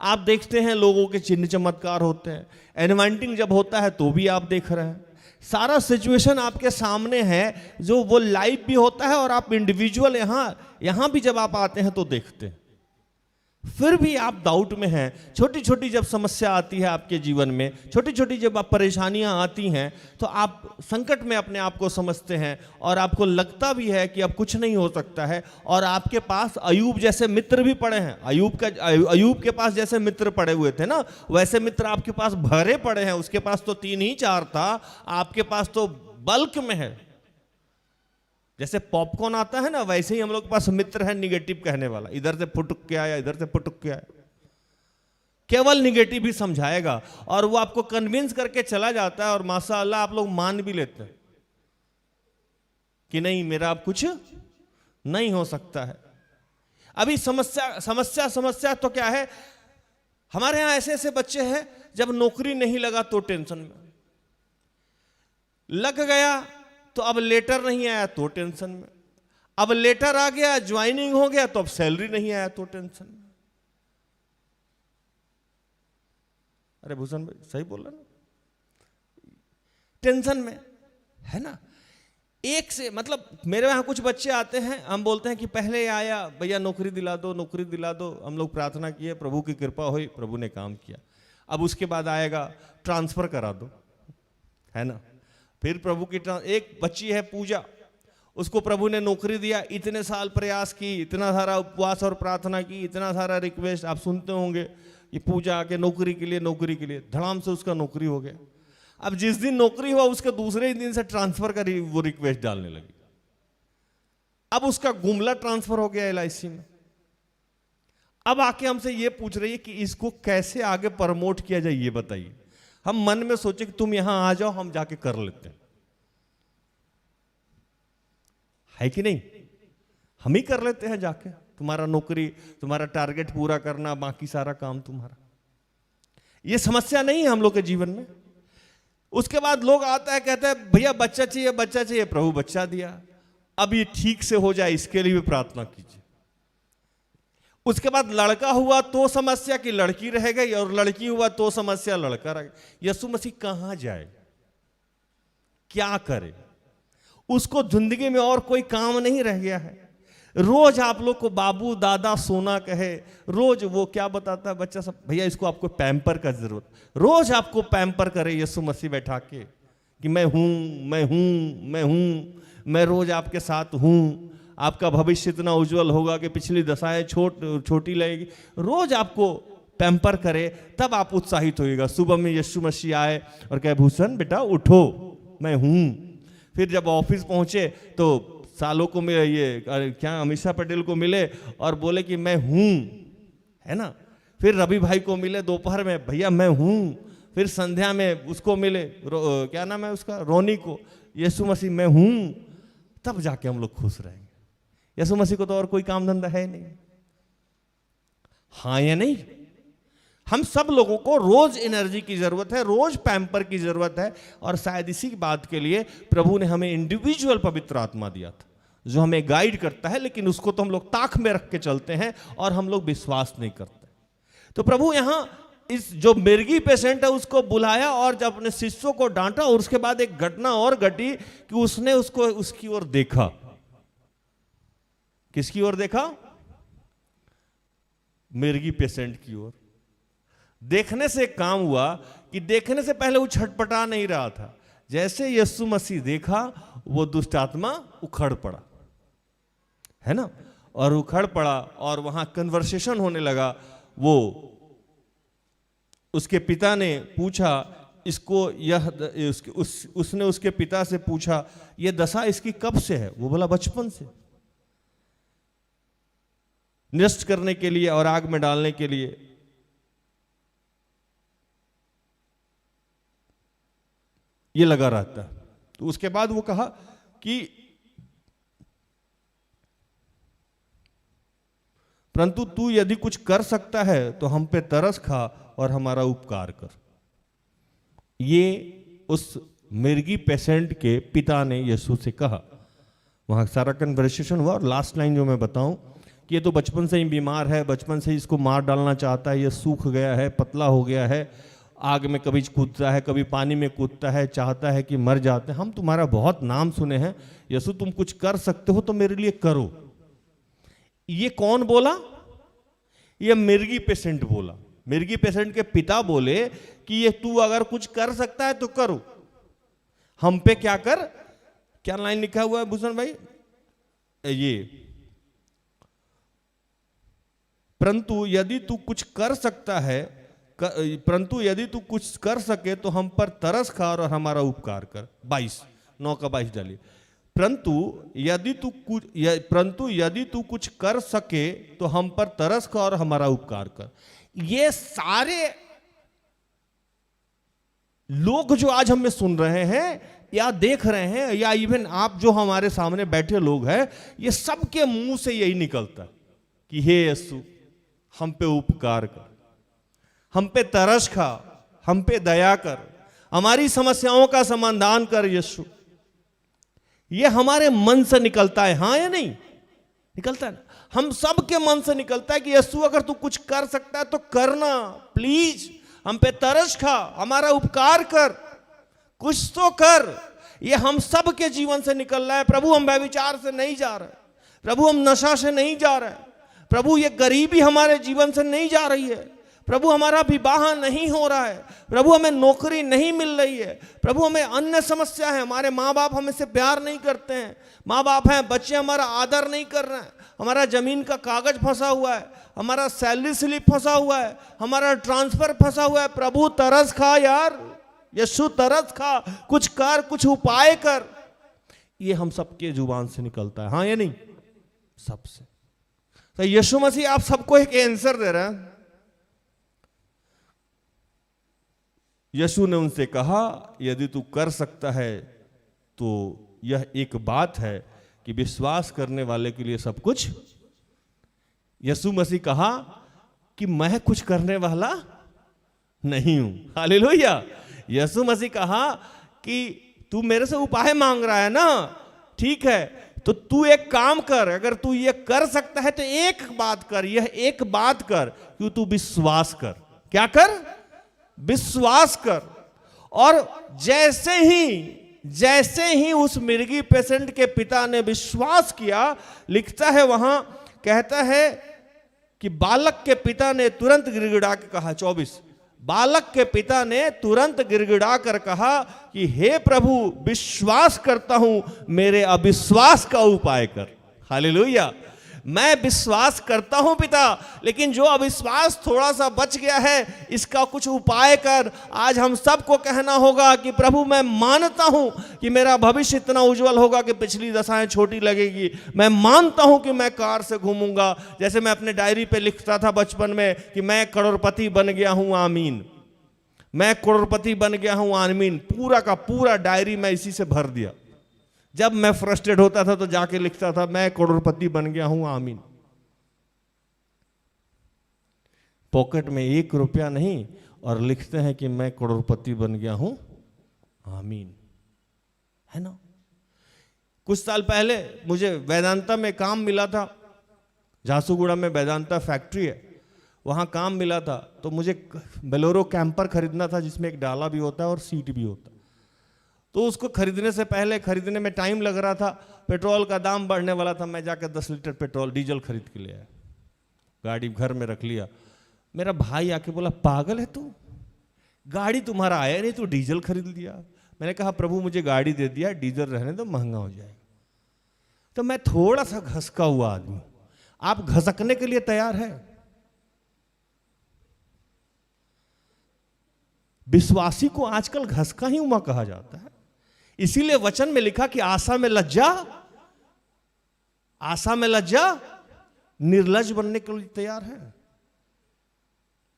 आप देखते हैं लोगों के चिन्ह चमत्कार होते हैं, एनवाइंटिंग जब होता है तो भी आप देख रहे हैं। सारा सिचुएशन आपके सामने है, जो वो लाइव भी होता है और आप इंडिविजुअल यहां भी जब आप आते हैं तो देखते हैं। फिर भी आप डाउट में हैं। छोटी छोटी जब समस्या आती है आपके जीवन में, छोटी छोटी जब आप परेशानियां आती हैं, तो आप संकट में अपने आप को समझते हैं और आपको लगता भी है कि अब कुछ नहीं हो सकता है। और आपके पास अयूब जैसे मित्र भी पड़े हैं। अयूब के पास जैसे मित्र पड़े हुए थे ना, वैसे मित्र आपके पास भरे पड़े हैं। उसके पास तो 3 ही 4 था, आपके पास तो बल्क में है। जैसे पॉपकॉर्न आता है ना, वैसे ही हम लोग के पास मित्र है निगेटिव कहने वाला। इधर से फुटक के आया, इधर से फुटक के आया, केवल निगेटिव ही समझाएगा और वो आपको कन्विंस करके चला जाता है। और माशाअल्लाह आप लोग मान भी लेते हैं कि नहीं, मेरा अब कुछ नहीं हो सकता है। अभी समस्या तो क्या है? हमारे यहां ऐसे ऐसे बच्चे हैं, जब नौकरी नहीं लगा तो टेंशन में, लग गया तो अब लेटर नहीं आया तो टेंशन में, अब लेटर आ गया, ज्वाइनिंग हो गया तो अब सैलरी नहीं आया तो टेंशन में। अरे भूषण भाई सही बोल रहा ना, टेंशन में है ना। एक से मतलब मेरे यहाँ कुछ बच्चे आते हैं, हम बोलते हैं कि पहले आया भैया नौकरी दिला दो, नौकरी दिला दो। हम लोग प्रार्थना किए, प्रभु की कृपा हुई, प्रभु ने काम किया। अब उसके बाद आएगा ट्रांसफर करा दो, है ना। फिर प्रभु की एक बच्ची है पूजा, उसको प्रभु ने नौकरी दिया। इतने साल प्रयास की, इतना सारा उपवास और प्रार्थना की, इतना सारा रिक्वेस्ट आप सुनते होंगे कि पूजा के नौकरी के लिए धड़ाम से उसका नौकरी हो गया। अब जिस दिन नौकरी हुआ उसके दूसरे ही दिन से ट्रांसफर का वो रिक्वेस्ट डालने लगी। अब उसका गुमला ट्रांसफर हो गया LIC में। अब आके हमसे ये पूछ रही है कि इसको कैसे आगे प्रमोट किया जाए, ये बताइए। हम मन में सोचे कि तुम यहां आ जाओ, हम जाके कर लेते हैं, है कि नहीं? हम ही कर लेते हैं जाके। तुम्हारा नौकरी, तुम्हारा टारगेट पूरा करना, बाकी सारा काम तुम्हारा। ये समस्या नहीं है हम लोग के जीवन में। उसके बाद लोग आता है, कहते हैं भैया बच्चा चाहिए, बच्चा चाहिए। प्रभु बच्चा दिया, अब ये ठीक से हो जाए इसके लिए भी प्रार्थना कीजिए। उसके बाद लड़का हुआ तो समस्या की लड़की रह गई, और लड़की हुआ तो समस्या लड़का रह गया। यीशु मसीह कहां जाए, क्या करे? उसको जिंदगी में और कोई काम नहीं रह गया है। रोज आप लोग को बाबू दादा सोना कहे, रोज वो क्या बताता है बच्चा सब, भैया इसको आपको पैम्पर का जरूरत, रोज आपको पैम्पर करे यीशु मसीह बैठा के कि मैं हूं, मैं हूं, मैं हूं, मैं रोज आपके साथ हूं, आपका भविष्य इतना उज्जवल होगा कि पिछली दशाएं छोटी लगेगी। रोज आपको पैम्पर करे, तब आप उत्साहित होइएगा। सुबह में यीशु मसीह आए और कहे भूषण बेटा उठो, मैं हूं। फिर जब ऑफिस पहुंचे तो सालों को मिले, ये क्या अमीषा पटेल को मिले और बोले कि मैं हूं, है ना। फिर रवि भाई को मिले दोपहर में, भैया मैं हूं। फिर संध्या में उसको मिले, क्या नाम है उसका, रोनी को, यीशु मसीह मैं हूं। तब जाके हम लोग खुश रहेंगे। यीशु मसीह को तो और कोई काम धंधा है नहीं, हाँ या नहीं? हम सब लोगों को रोज एनर्जी की जरूरत है, रोज पैम्पर की जरूरत है। और शायद इसी बात के लिए प्रभु ने हमें इंडिविजुअल पवित्र आत्मा दिया था, जो हमें गाइड करता है, लेकिन उसको तो हम लोग ताक में रख के चलते हैं और हम लोग विश्वास नहीं करते। तो प्रभु यहां इस जो मिर्गी पेशेंट है उसको बुलाया और जब अपने शिष्यों को डांटा, और उसके बाद एक घटना और घटी कि उसने उसको उसकी ओर देखा। किसकी ओर देखा? मिर्गी पेशेंट की ओर देखने से एक काम हुआ कि देखने से पहले वो छटपटा नहीं रहा था। जैसे यीशु मसीह देखा, वो दुष्ट आत्मा उखड़ पड़ा, है ना, और उखड़ पड़ा और वहां कन्वर्सेशन होने लगा। वो उसके पिता ने पूछा इसको, उसने उसके पिता से पूछा ये दशा इसकी कब से है? वो बोला बचपन से, नष्ट करने के लिए और आग में डालने के लिए। ये लगा रहता। तो उसके बाद वो कहा कि परंतु तू यदि कुछ कर सकता है तो हम पे तरस खा और हमारा उपकार कर। ये उस मिर्गी पेशेंट के पिता ने यीशु से कहा। वहां सारा कन्वर्सेशन हुआ और लास्ट लाइन जो मैं बताऊं कि ये तो बचपन से ही बीमार है, बचपन से ही इसको मार डालना चाहता है, ये सूख गया है, पतला हो गया है, आग में कभी कूदता है, कभी पानी में कूदता है, चाहता है कि मर जाते हैं। हम तुम्हारा बहुत नाम सुने हैं यीशु, तुम कुछ कर सकते हो तो मेरे लिए करो। ये कौन बोला? ये मिर्गी पेशेंट बोला। मिर्गी पेशेंट के पिता बोले कि ये तू अगर कुछ कर सकता है तो करो, हम पे क्या कर। क्या लाइन लिखा हुआ है भूषण भाई? ये परंतु यदि तू कुछ कर सकता है, परंतु यदि तू कुछ कर सके तो हम पर तरस खा और हमारा उपकार कर। 22 का 22 डालिए। परंतु यदि तू कुछ कर सके तो हम पर तरस खा और हमारा उपकार कर। ये सारे लोग जो आज हमें सुन रहे हैं या देख रहे हैं, या इवन आप जो हमारे सामने बैठे लोग हैं, ये सबके मुंह से यही निकलता है कि हे यीशु हम पे उपकार कर, हम पे तरस खा, हम पे दया कर, हमारी समस्याओं का समाधान कर यीशु। ये हमारे मन से निकलता है, हाँ या नहीं? निकलता है ना? हम सब के मन से निकलता है कि यीशु अगर तू कुछ कर सकता है तो करना, प्लीज हम पे तरस खा, हमारा उपकार कर, कुछ तो कर। ये हम सब के जीवन से निकल रहा है। प्रभु हम व्यभिचार से नहीं जा रहे, प्रभु हम नशा से नहीं जा रहे, प्रभु ये गरीबी हमारे जीवन से नहीं जा रही है, प्रभु हमारा विवाह नहीं हो रहा है, प्रभु हमें नौकरी नहीं मिल रही है, प्रभु हमें अन्य समस्या है, हमारे माँ बाप हमें से प्यार नहीं करते हैं, माँ बाप हैं, बच्चे हमारा आदर नहीं कर रहे हैं, हमारा जमीन का कागज फंसा हुआ है, हमारा सैलरी स्लिप फंसा हुआ है, हमारा ट्रांसफर फंसा हुआ है। प्रभु तरस खा यार, यीशु तरस खा, कुछ कर, कुछ उपाय कर। ये हम सबके जुबान से निकलता है, हाँ या नहीं? सबसे। तो यीशु मसीह आप सबको एक आंसर दे रहे हैं। यीशु ने उनसे कहा यदि तू कर सकता है तो यह एक बात है कि विश्वास करने वाले के लिए सब कुछ। यीशु मसीह कहा कि मैं कुछ करने वाला नहीं हूं। हालेलुया। यीशु मसीह कहा कि तू मेरे से उपाय मांग रहा है ना, ठीक है, तो तू एक काम कर, अगर तू ये कर सकता है तो एक बात कर, यह एक बात कर कि तू विश्वास कर। क्या कर? विश्वास कर। और जैसे ही उस मिर्गी पेशेंट के पिता ने विश्वास किया, लिखता है वहां, कहता है कि बालक के पिता ने तुरंत गिड़गिड़ा के कहा, 24, बालक के पिता ने तुरंत गिड़गिड़ा कर कहा कि हे प्रभु विश्वास करता हूं, मेरे अविश्वास का उपाय कर। हालेलुया। मैं विश्वास करता हूं पिता, लेकिन जो अविश्वास थोड़ा सा बच गया है इसका कुछ उपाय कर। आज हम सबको कहना होगा कि प्रभु मैं मानता हूं कि मेरा भविष्य इतना उज्जवल होगा कि पिछली दशाएं छोटी लगेगी। मैं मानता हूं कि मैं कार से घूमूंगा, जैसे मैं अपने डायरी पे लिखता था बचपन में कि मैं करोड़पति बन गया हूं, आमीन। मैं करोड़पति बन गया हूं, आमीन। पूरा का पूरा डायरी मैं इसी से भर दिया। जब मैं फ्रस्ट्रेट होता था तो जाके लिखता था मैं करोड़पति बन गया हूं, आमीन। पॉकेट में 1 रुपया नहीं और लिखते हैं कि मैं करोड़पति बन गया हूं, आमीन, है ना। कुछ साल पहले मुझे वेदांता में काम मिला था। झांसूगुड़ा में वेदांता फैक्ट्री है, वहां काम मिला था। तो मुझे बोलेरो कैंपर खरीदना था जिसमें एक डाला भी होता है और सीट भी होता है। तो उसको खरीदने से पहले, खरीदने में टाइम लग रहा था, पेट्रोल का दाम बढ़ने वाला था। मैं जाकर 10 लीटर पेट्रोल डीजल खरीद के ले आया, गाड़ी घर में रख लिया। मेरा भाई आके बोला, पागल है तू, गाड़ी तुम्हारा आया नहीं, तू डीजल खरीद लिया। मैंने कहा प्रभु मुझे गाड़ी दे दिया, डीजल रहने दो, महंगा हो जाएगा। तो मैं थोड़ा सा घसका हुआ आदमी, आप घसकने के लिए तैयार है? विश्वासी को आजकल घसका ही हुआ कहा जाता है। इसीलिए वचन में लिखा कि आशा में लज्जा, आशा में लज्जा, निर्लज बनने के लिए तैयार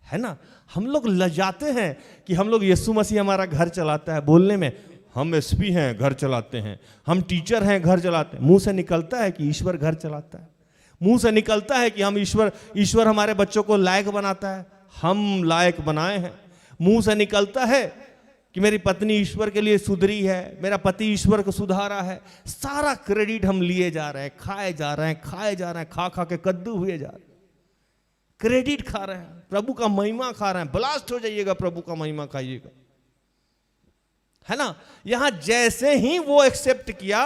है ना। हम लोग लजाते हैं कि हम लोग यीशु मसीह हमारा घर चलाता है। बोलने में हम एसपी हैं, घर चलाते हैं, हम टीचर हैं, घर चलाते हैं। मुंह से निकलता है कि ईश्वर घर चलाता है, मुंह से निकलता है कि हम ईश्वर हमारे बच्चों को लायक बनाता है, हम लायक बनाए हैं। मुंह से निकलता है कि मेरी पत्नी ईश्वर के लिए सुधरी है, मेरा पति ईश्वर को सुधारा है। सारा क्रेडिट हम लिए जा रहे हैं, खाए जा रहे हैं, खा खा के कद्दू हुए जा रहे हैं, क्रेडिट खा रहे हैं, प्रभु का महिमा खा रहे हैं। ब्लास्ट हो जाइएगा, प्रभु का महिमा खाइएगा, है ना। यहां जैसे ही वो एक्सेप्ट किया,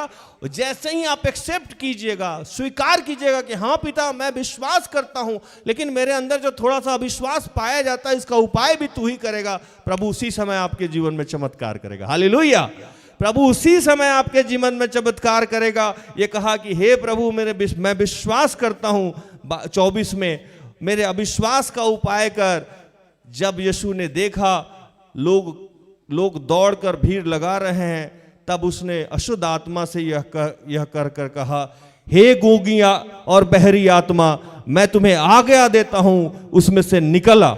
जैसे ही आप एक्सेप्ट कीजिएगा, स्वीकार कीजिएगा कि हाँ पिता मैं विश्वास करता हूं, लेकिन मेरे अंदर जो थोड़ा सा अविश्वास पाया जाता है, इसका उपाय भी तू ही करेगा। प्रभु उसी समय आपके जीवन में चमत्कार करेगा। हालेलुया। प्रभु उसी समय आपके जीवन में चमत्कार करेगा। ये कहा कि हे प्रभु मैं विश्वास करता हूं। 24 में मेरे अविश्वास का उपाय कर। जब यीशु ने देखा लोग दौड़कर भीड़ लगा रहे हैं, तब उसने अशुद्ध आत्मा से यह कर कहा, हे गूंगिया और बहरी आत्मा, मैं तुम्हें आज्ञा देता हूं, उसमें से निकला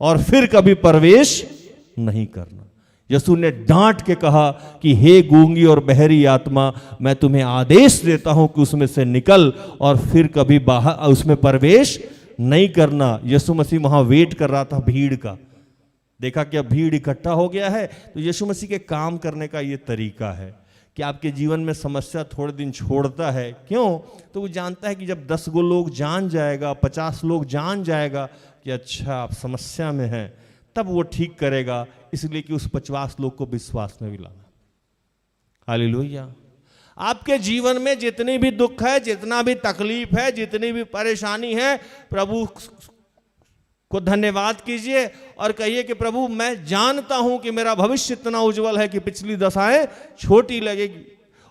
और फिर कभी प्रवेश नहीं करना। यीशु ने डांट के कहा कि हे गूंगी और बहरी आत्मा, मैं तुम्हें आदेश देता हूं कि उसमें से निकल और फिर कभी बाहर उसमें प्रवेश नहीं करना। यीशु मसीह वहां वेट कर रहा था भीड़ का। देखा कि अब भीड़ इकट्ठा हो गया है, तो यीशु मसीह के काम करने का ये तरीका है कि आपके जीवन में समस्या थोड़े दिन छोड़ता है। क्यों? तो वो जानता है कि जब 10 गो लोग जान जाएगा, 50 लोग जान जाएगा कि अच्छा आप समस्या में हैं, तब वो ठीक करेगा, इसलिए कि उस 50 लोग को विश्वास में भी लाना। हालेलुया। आपके जीवन में जितनी भी दुख है, जितना भी तकलीफ है, जितनी भी परेशानी है, प्रभु को धन्यवाद कीजिए और कहिए कि प्रभु मैं जानता हूं कि मेरा भविष्य इतना उज्जवल है कि पिछली दशाएं छोटी लगेगी,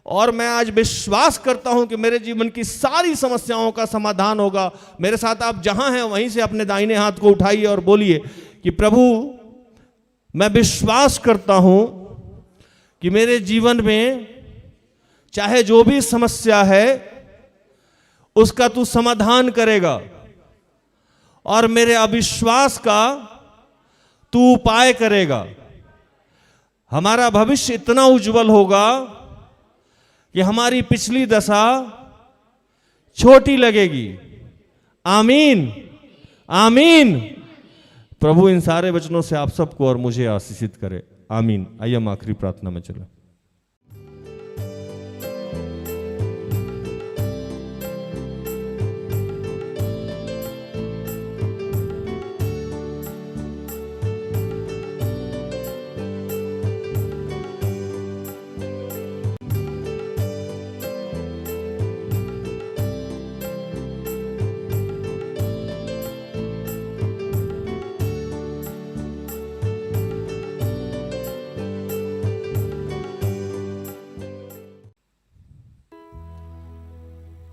और मैं आज विश्वास करता हूं कि मेरे जीवन की सारी समस्याओं का समाधान होगा। मेरे साथ आप जहां हैं वहीं से अपने दाहिने हाथ को उठाइए और बोलिए कि प्रभु मैं विश्वास करता हूं कि मेरे जीवन में चाहे जो भी समस्या है उसका तू समाधान करेगा, और मेरे अविश्वास का तू उपाय करेगा। हमारा भविष्य इतना उज्जवल होगा कि हमारी पिछली दशा छोटी लगेगी। आमीन, आमीन। प्रभु इन सारे वचनों से आप सबको और मुझे आशीषित करे। आमीन। आइए हम आखिरी प्रार्थना में चलें।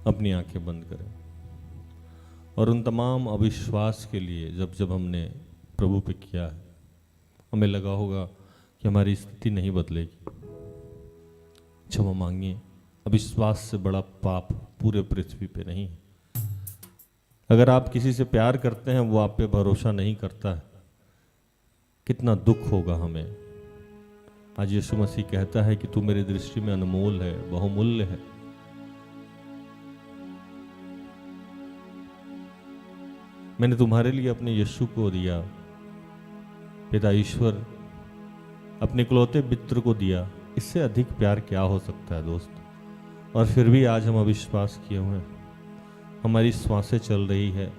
अपनी आंखें बंद करें और उन तमाम अविश्वास के लिए जब हमने प्रभु पे किया है, हमें लगा होगा कि हमारी स्थिति नहीं बदलेगी, क्षमा मांगिए। अविश्वास से बड़ा पाप पूरे पृथ्वी पे नहीं है। अगर आप किसी से प्यार करते हैं, वो आप पे भरोसा नहीं करता है, कितना दुख होगा हमें। आज यीशु मसीह कहता है कि तू मेरी दृष्टि में अनमोल है, बहुमूल्य है। मैंने तुम्हारे लिए अपने यीशु को दिया, पिता ईश्वर अपने इकलौते मित्र को दिया। इससे अधिक प्यार क्या हो सकता है दोस्त? और फिर भी आज हम अविश्वास किए हुए हैं। हमारी सांसें चल रही है,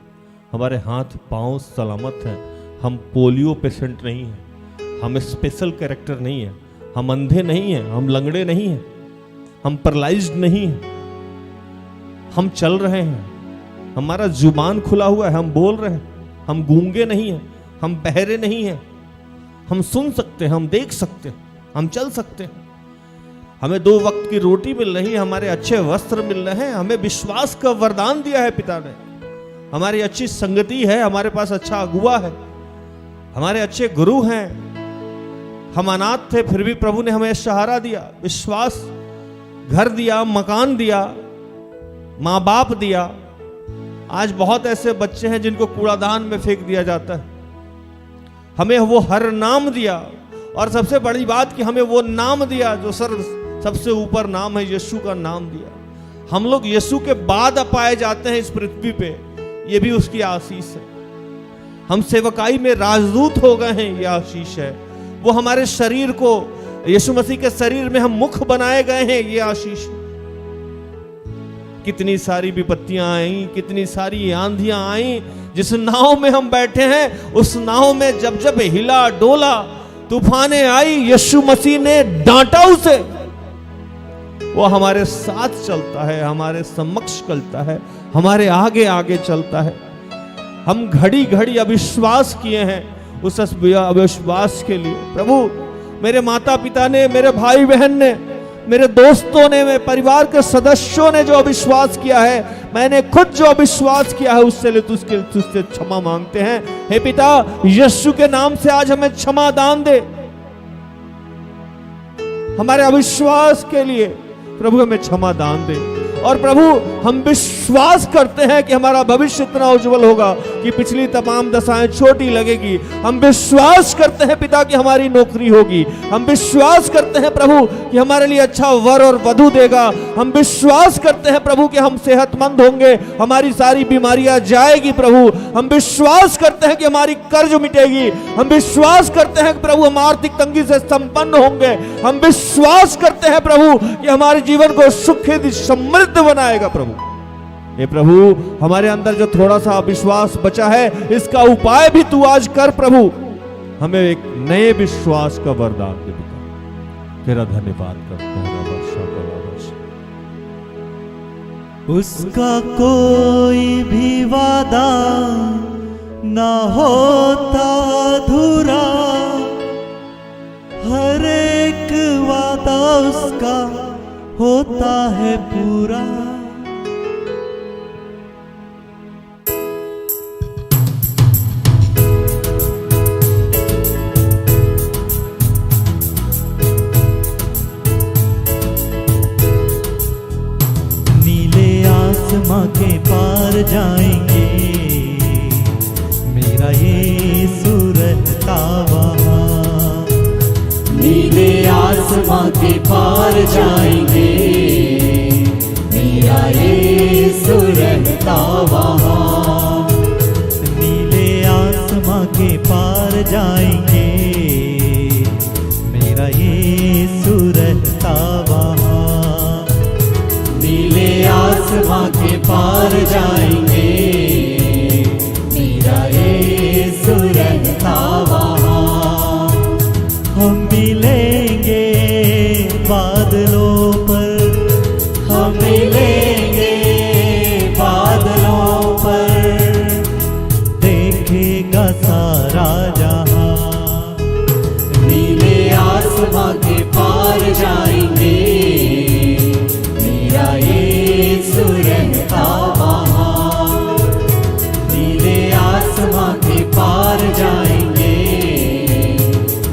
हमारे हाथ पांव सलामत हैं, हम पोलियो पेशेंट नहीं हैं, हम स्पेशल कैरेक्टर नहीं हैं, हम अंधे नहीं हैं, हम लंगड़े नहीं हैं, हम पैरालाइज्ड नहीं हैं, हम चल रहे हैं, हमारा जुबान खुला हुआ है, हम बोल रहे हैं, हम गूंगे नहीं हैं, हम बहरे नहीं हैं, हम सुन सकते हैं, हम देख सकते हैं, हम चल सकते हैं। हमें 2 वक्त की रोटी मिल रही है, हमारे अच्छे वस्त्र मिल रहे हैं, हमें विश्वास का वरदान दिया है पिता ने, हमारी अच्छी संगति है, हमारे पास अच्छा अगुआ है, हमारे अच्छे गुरु हैं। हम अनाथ थे फिर भी प्रभु ने हमें सहारा दिया, विश्वास, घर दिया, मकान दिया, माँ बाप दिया। आज बहुत ऐसे बच्चे हैं जिनको कूड़ादान में फेंक दिया जाता है। हमें वो हर नाम दिया, और सबसे बड़ी बात कि हमें वो नाम दिया जो सबसे ऊपर नाम है, यीशु का नाम दिया। हम लोग यीशु के बाद पाए जाते हैं इस पृथ्वी पे, ये भी उसकी आशीष है। हम सेवकाई में राजदूत हो गए हैं, ये आशीष है। वो हमारे शरीर को, यीशु मसीह के शरीर में हम मुख बनाए गए हैं, ये आशीष है। कितनी सारी विपत्तियां आई, कितनी सारी आंधियां आई, जिस नाव में हम बैठे हैं उस नाव में जब जब हिला डोला, तूफानें आई, यीशु मसीह ने डांटा उसे। वो हमारे साथ चलता है, हमारे समक्ष चलता है, हमारे आगे आगे चलता है। हम घड़ी घड़ी अविश्वास किए हैं, उस अविश्वास के लिए प्रभु, मेरे माता पिता ने, मेरे भाई बहन ने, मेरे दोस्तों ने, मेरे परिवार के सदस्यों ने जो अविश्वास किया है, मैंने खुद जो अविश्वास किया है, उससे लिए तुझसे क्षमा मांगते हैं। हे पिता, यीशु के नाम से आज हमें क्षमा दान दे, हमारे अविश्वास के लिए प्रभु हमें क्षमा दान दे। और प्रभु, हम विश्वास करते हैं कि हमारा भविष्य इतना उज्जवल होगा कि पिछली तमाम दशाएं छोटी लगेगी। हम विश्वास करते हैं पिता कि हमारी नौकरी होगी। हम विश्वास करते हैं प्रभु कि हमारे लिए अच्छा वर और वधु देगा। हम विश्वास करते हैं प्रभु कि हम सेहतमंद होंगे, हमारी सारी बीमारियां जाएगी प्रभु। हम विश्वास करते हैं कि हमारी कर्ज मिटेगी। हम विश्वास करते हैं कि प्रभु हम आर्थिक तंगी से संपन्न होंगे। हम विश्वास करते हैं प्रभु कि हमारे जीवन को सुखद समृद्ध बनाएगा प्रभु। हे प्रभु, हमारे अंदर जो थोड़ा सा अविश्वास बचा है, इसका उपाय भी तू आज कर प्रभु। हमें एक नए विश्वास का वरदान दे पिता। तेरा धन्यवाद करते हैं। उसका कोई भी वादा ना होता अधूरा, हर एक वादा उसका होता है पूरा। नीले आसमां के पार जाएंगे, मेरा यीशु रहता वहाँ। नीले आसमां के पार जाएंगे, मेरा यीशु रहता वहाँ। नीले आसमां के पार जाएंगे, मेरा यीशु रहता वहाँ। नीले आसमां के पार जाएंगे, मेरा यीशु रहता वहाँ। हम मिलेंगे बादलों पर, हम मिलेंगे बादलों पर, देखेगा सारा जहां। नीले आसमां के पार जाएंगे, मेरा यीशु रहता वहाँ। नीले आसमां के पार जाएंगे,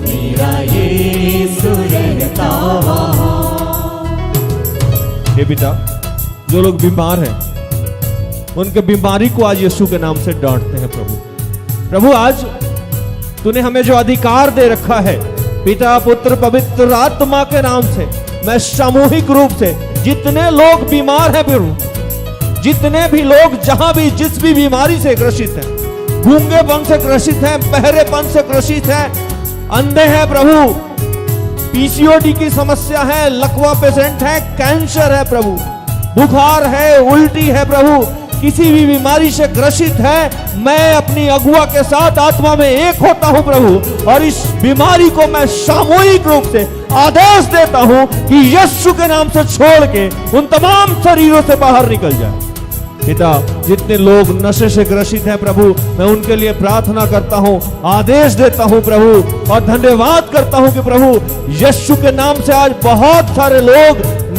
मेरा यीशु रहता वहाँ। हे पिता, जो लोग बीमार हैं उनके बीमारी को आज यीशु के नाम से डांटते हैं प्रभु। प्रभु, आज तूने हमें जो अधिकार दे रखा है, पिता पुत्र पवित्र आत्मा के नाम से, मैं सामूहिक रूप से जितने लोग बीमार हैं प्रभु, जितने भी लोग जहां भी जिस भी बीमारी से ग्रसित हैं, गूंगेपन से ग्रसित हैं, बहरेपन से ग्रसित हैं, अंधे हैं प्रभु, पीसीओडी की समस्या है, लकवा पेशेंट है, कैंसर है प्रभु, बुखार है, उल्टी है प्रभु, किसी भी बीमारी से ग्रसित है, मैं अपनी अगुआ के साथ आत्मा में एक होता हूं प्रभु। और इस बीमारी को मैं सामूहिक रूप से आदेश देता हूं कि यीशु के नाम से छोड़ के उन तमाम शरीरों से बाहर निकल जाए। पिता जितने लोग नशे से ग्रसित हैं प्रभु, मैं उनके लिए प्रार्थना करता हूँ, आदेश देता हूँ प्रभु, और धन्यवाद करता हूँ कि प्रभु यीशु के नाम से आज बहुत सारे लोग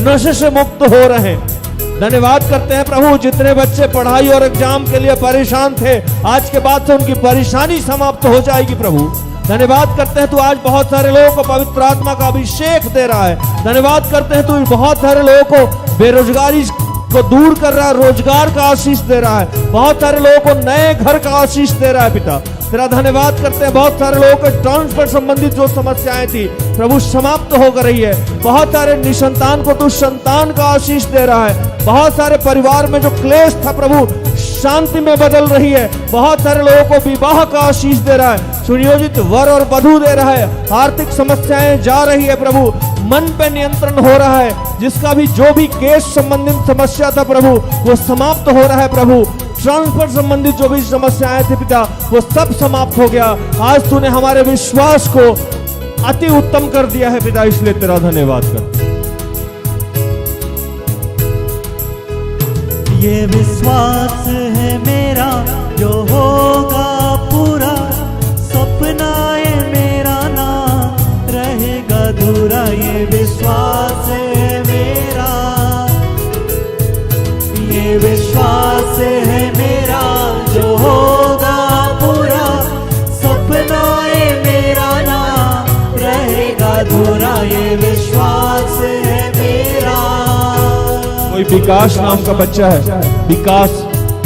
नशे से मुक्त हो रहे हैं। धन्यवाद करते हैं प्रभु, जितने बच्चे पढ़ाई और एग्जाम के लिए परेशान थे, आज के बाद से उनकी परेशानी समाप्त हो जाएगी प्रभु। धन्यवाद करते हैं तू आज बहुत सारे लोगों को पवित्र आत्मा का अभिषेक दे रहा है। धन्यवाद करते हैं तू बहुत सारे लोगों को बेरोजगारी को दूर कर रहा है, रोजगार का आशीष दे रहा है, बहुत सारे लोगों को नए घर का आशीष दे रहा है पिता। तेरा धन्यवाद करते हैं, बहुत सारे लोगों के ट्रांसफर संबंधित जो समस्याएं थी प्रभु समाप्त हो रही है। बहुत सारे निसंतान को तू संतान का आशीष दे रहा है। बहुत सारे परिवार में जो क्लेश था प्रभु शांति में बदल रही है। बहुत सारे लोगों को विवाह का आशीष दे रहा है, सुनियोजित वर और वधु दे रहा है। आर्थिक समस्याएं जा रही है प्रभु, मन पे नियंत्रण हो रहा है। जिसका भी जो भी केस संबंधित समस्या था प्रभु वो समाप्त हो रहा है प्रभु। ट्रांसफर संबंधित जो भी समस्याएं थी पिता वो सब समाप्त हो गया। आज तूने हमारे विश्वास को अति उत्तम कर दिया है पिता, इसलिए तेरा धन्यवाद कर। ये विश्वास है मेरा जो होगा पूरा, सपना ये मेरा ना रहेगा अधूरा। ये विश्वास है मेरा, ये विश्वास है मेरा जो होगा पूरा, सपना ये मेरा ना रहेगा अधूरा। ये विश्वास है मेरा। कोई विकास नाम का बच्चा है, विकास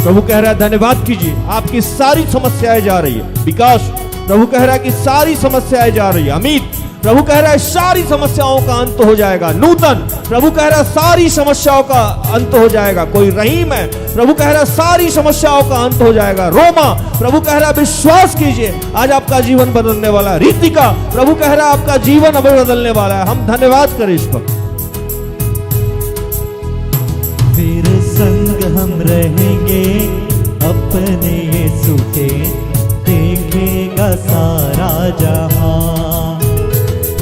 प्रभु कह रहा है धन्यवाद कीजिए, आपकी सारी समस्याएं जा रही है। विकास प्रभु कह रहा है कि सारी समस्याएं जा रही है। अमित प्रभु कह रहा है सारी समस्याओं का अंत हो जाएगा। नूतन प्रभु कह रहा है सारी समस्याओं का अंत हो जाएगा। कोई रहीम है प्रभु कह रहा है सारी समस्याओं का अंत हो जाएगा। रोमा प्रभु कह रहा है विश्वास कीजिए आज आपका जीवन बदलने वाला है। रीतिका प्रभु कह रहा है आपका जीवन अब बदलने वाला है। हम धन्यवाद करें इस पर। तेरे संग हम रहेंगे अपने यीशु के, देखेगा सारा जहां।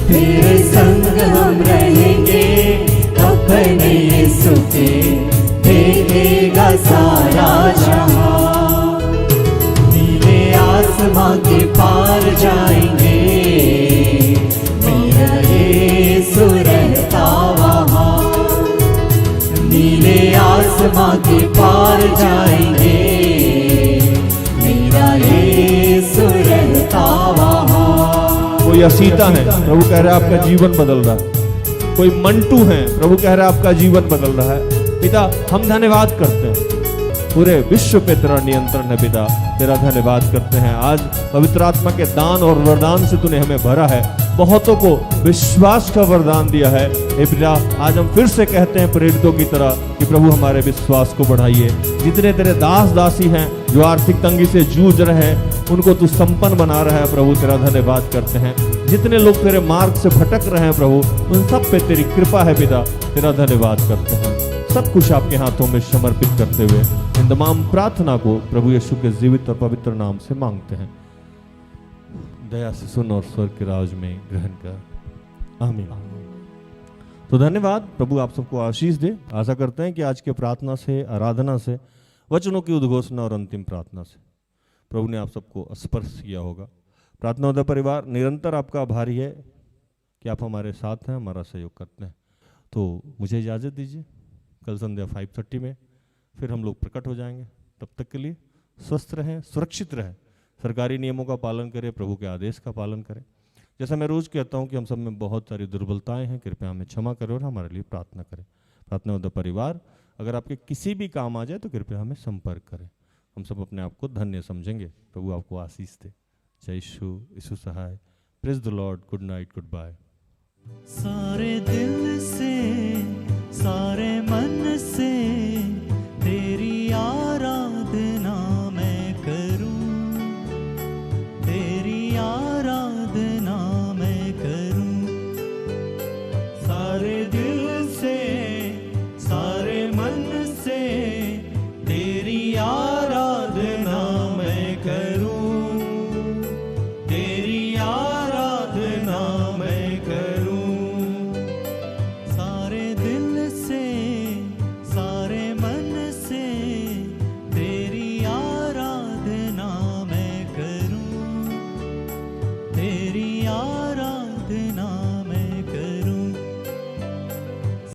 तेरे संग हम रहेंगे अपने यीशु के, देखेगा सारा जहां। नीले आसमां के पार जाएंगे, मेरा यीशु रहता वहां। नीले आसमां के पार जाएंगे, मेरा यीशु रहता वहां। कोई असीता है प्रभु कह रहा है आपका जीवन बदल रहा है। कोई मंटू है प्रभु कह रहा है आपका जीवन बदल रहा है। पिता हम धन्यवाद करते हैं, पूरे विश्व पे तेरा नियंत्रण है पिता, तेरा धन्यवाद करते हैं। आज पवित्र आत्मा के दान और वरदान से तूने हमें भरा है, बहुतों को विश्वास का वरदान दिया है। हे पिता आज हम फिर से कहते हैं प्रेरितों की तरह कि प्रभु हमारे विश्वास को बढ़ाइए। जितने तेरे दास दासी हैं जो आर्थिक तंगी से जूझ रहे हैं उनको तू संपन्न बना रहा है प्रभु, तेरा धन्यवाद करते हैं। जितने लोग तेरे मार्ग से भटक रहे हैं प्रभु उन सब पे तेरी कृपा है पिता, तेरा धन्यवाद करते हैं। सब कुछ आपके हाथों में समर्पित करते हुए इन तमाम प्रार्थना को प्रभु यीशु के जीवित और पवित्र नाम से मांगते हैं। दया से सुन और स्वर्ग के राज में ग्रहण कर, आमीन। तो धन्यवाद, प्रभु आप सबको आशीष दे। आशा करते हैं कि आज के प्रार्थना से, आराधना से, वचनों की उद्घोषणा और अंतिम प्रार्थना से प्रभु ने आप सबको स्पर्श किया होगा। प्रार्थना उदय परिवार निरंतर आपका आभारी है कि आप हमारे साथ हैं, हमारा सहयोग करते हैं। तो मुझे इजाज़त दीजिए, कल संध्या 5:30 में फिर हम लोग प्रकट हो जाएंगे। तब तक के लिए स्वस्थ रहें, सुरक्षित रहें, सरकारी नियमों का पालन करें, प्रभु के आदेश का पालन करें। जैसा मैं रोज़ कहता हूं कि हम सब में बहुत सारी दुर्बलताएं हैं, कृपया हमें क्षमा करें और हमारे लिए प्रार्थना करें। प्रार्थना उदय परिवार अगर आपके किसी भी काम आ जाए तो कृपया हमें संपर्क करें। हम सब अपने आप को धन्य समझेंगे। प्रभु आपको आशीष दे। जय यीशु सहाय। Praise the Lord. Good night, goodbye. सारे दिल से, सारे मन से तेरी आराधना मैं करूं, तेरी आराधना मैं करूं। सारे दिल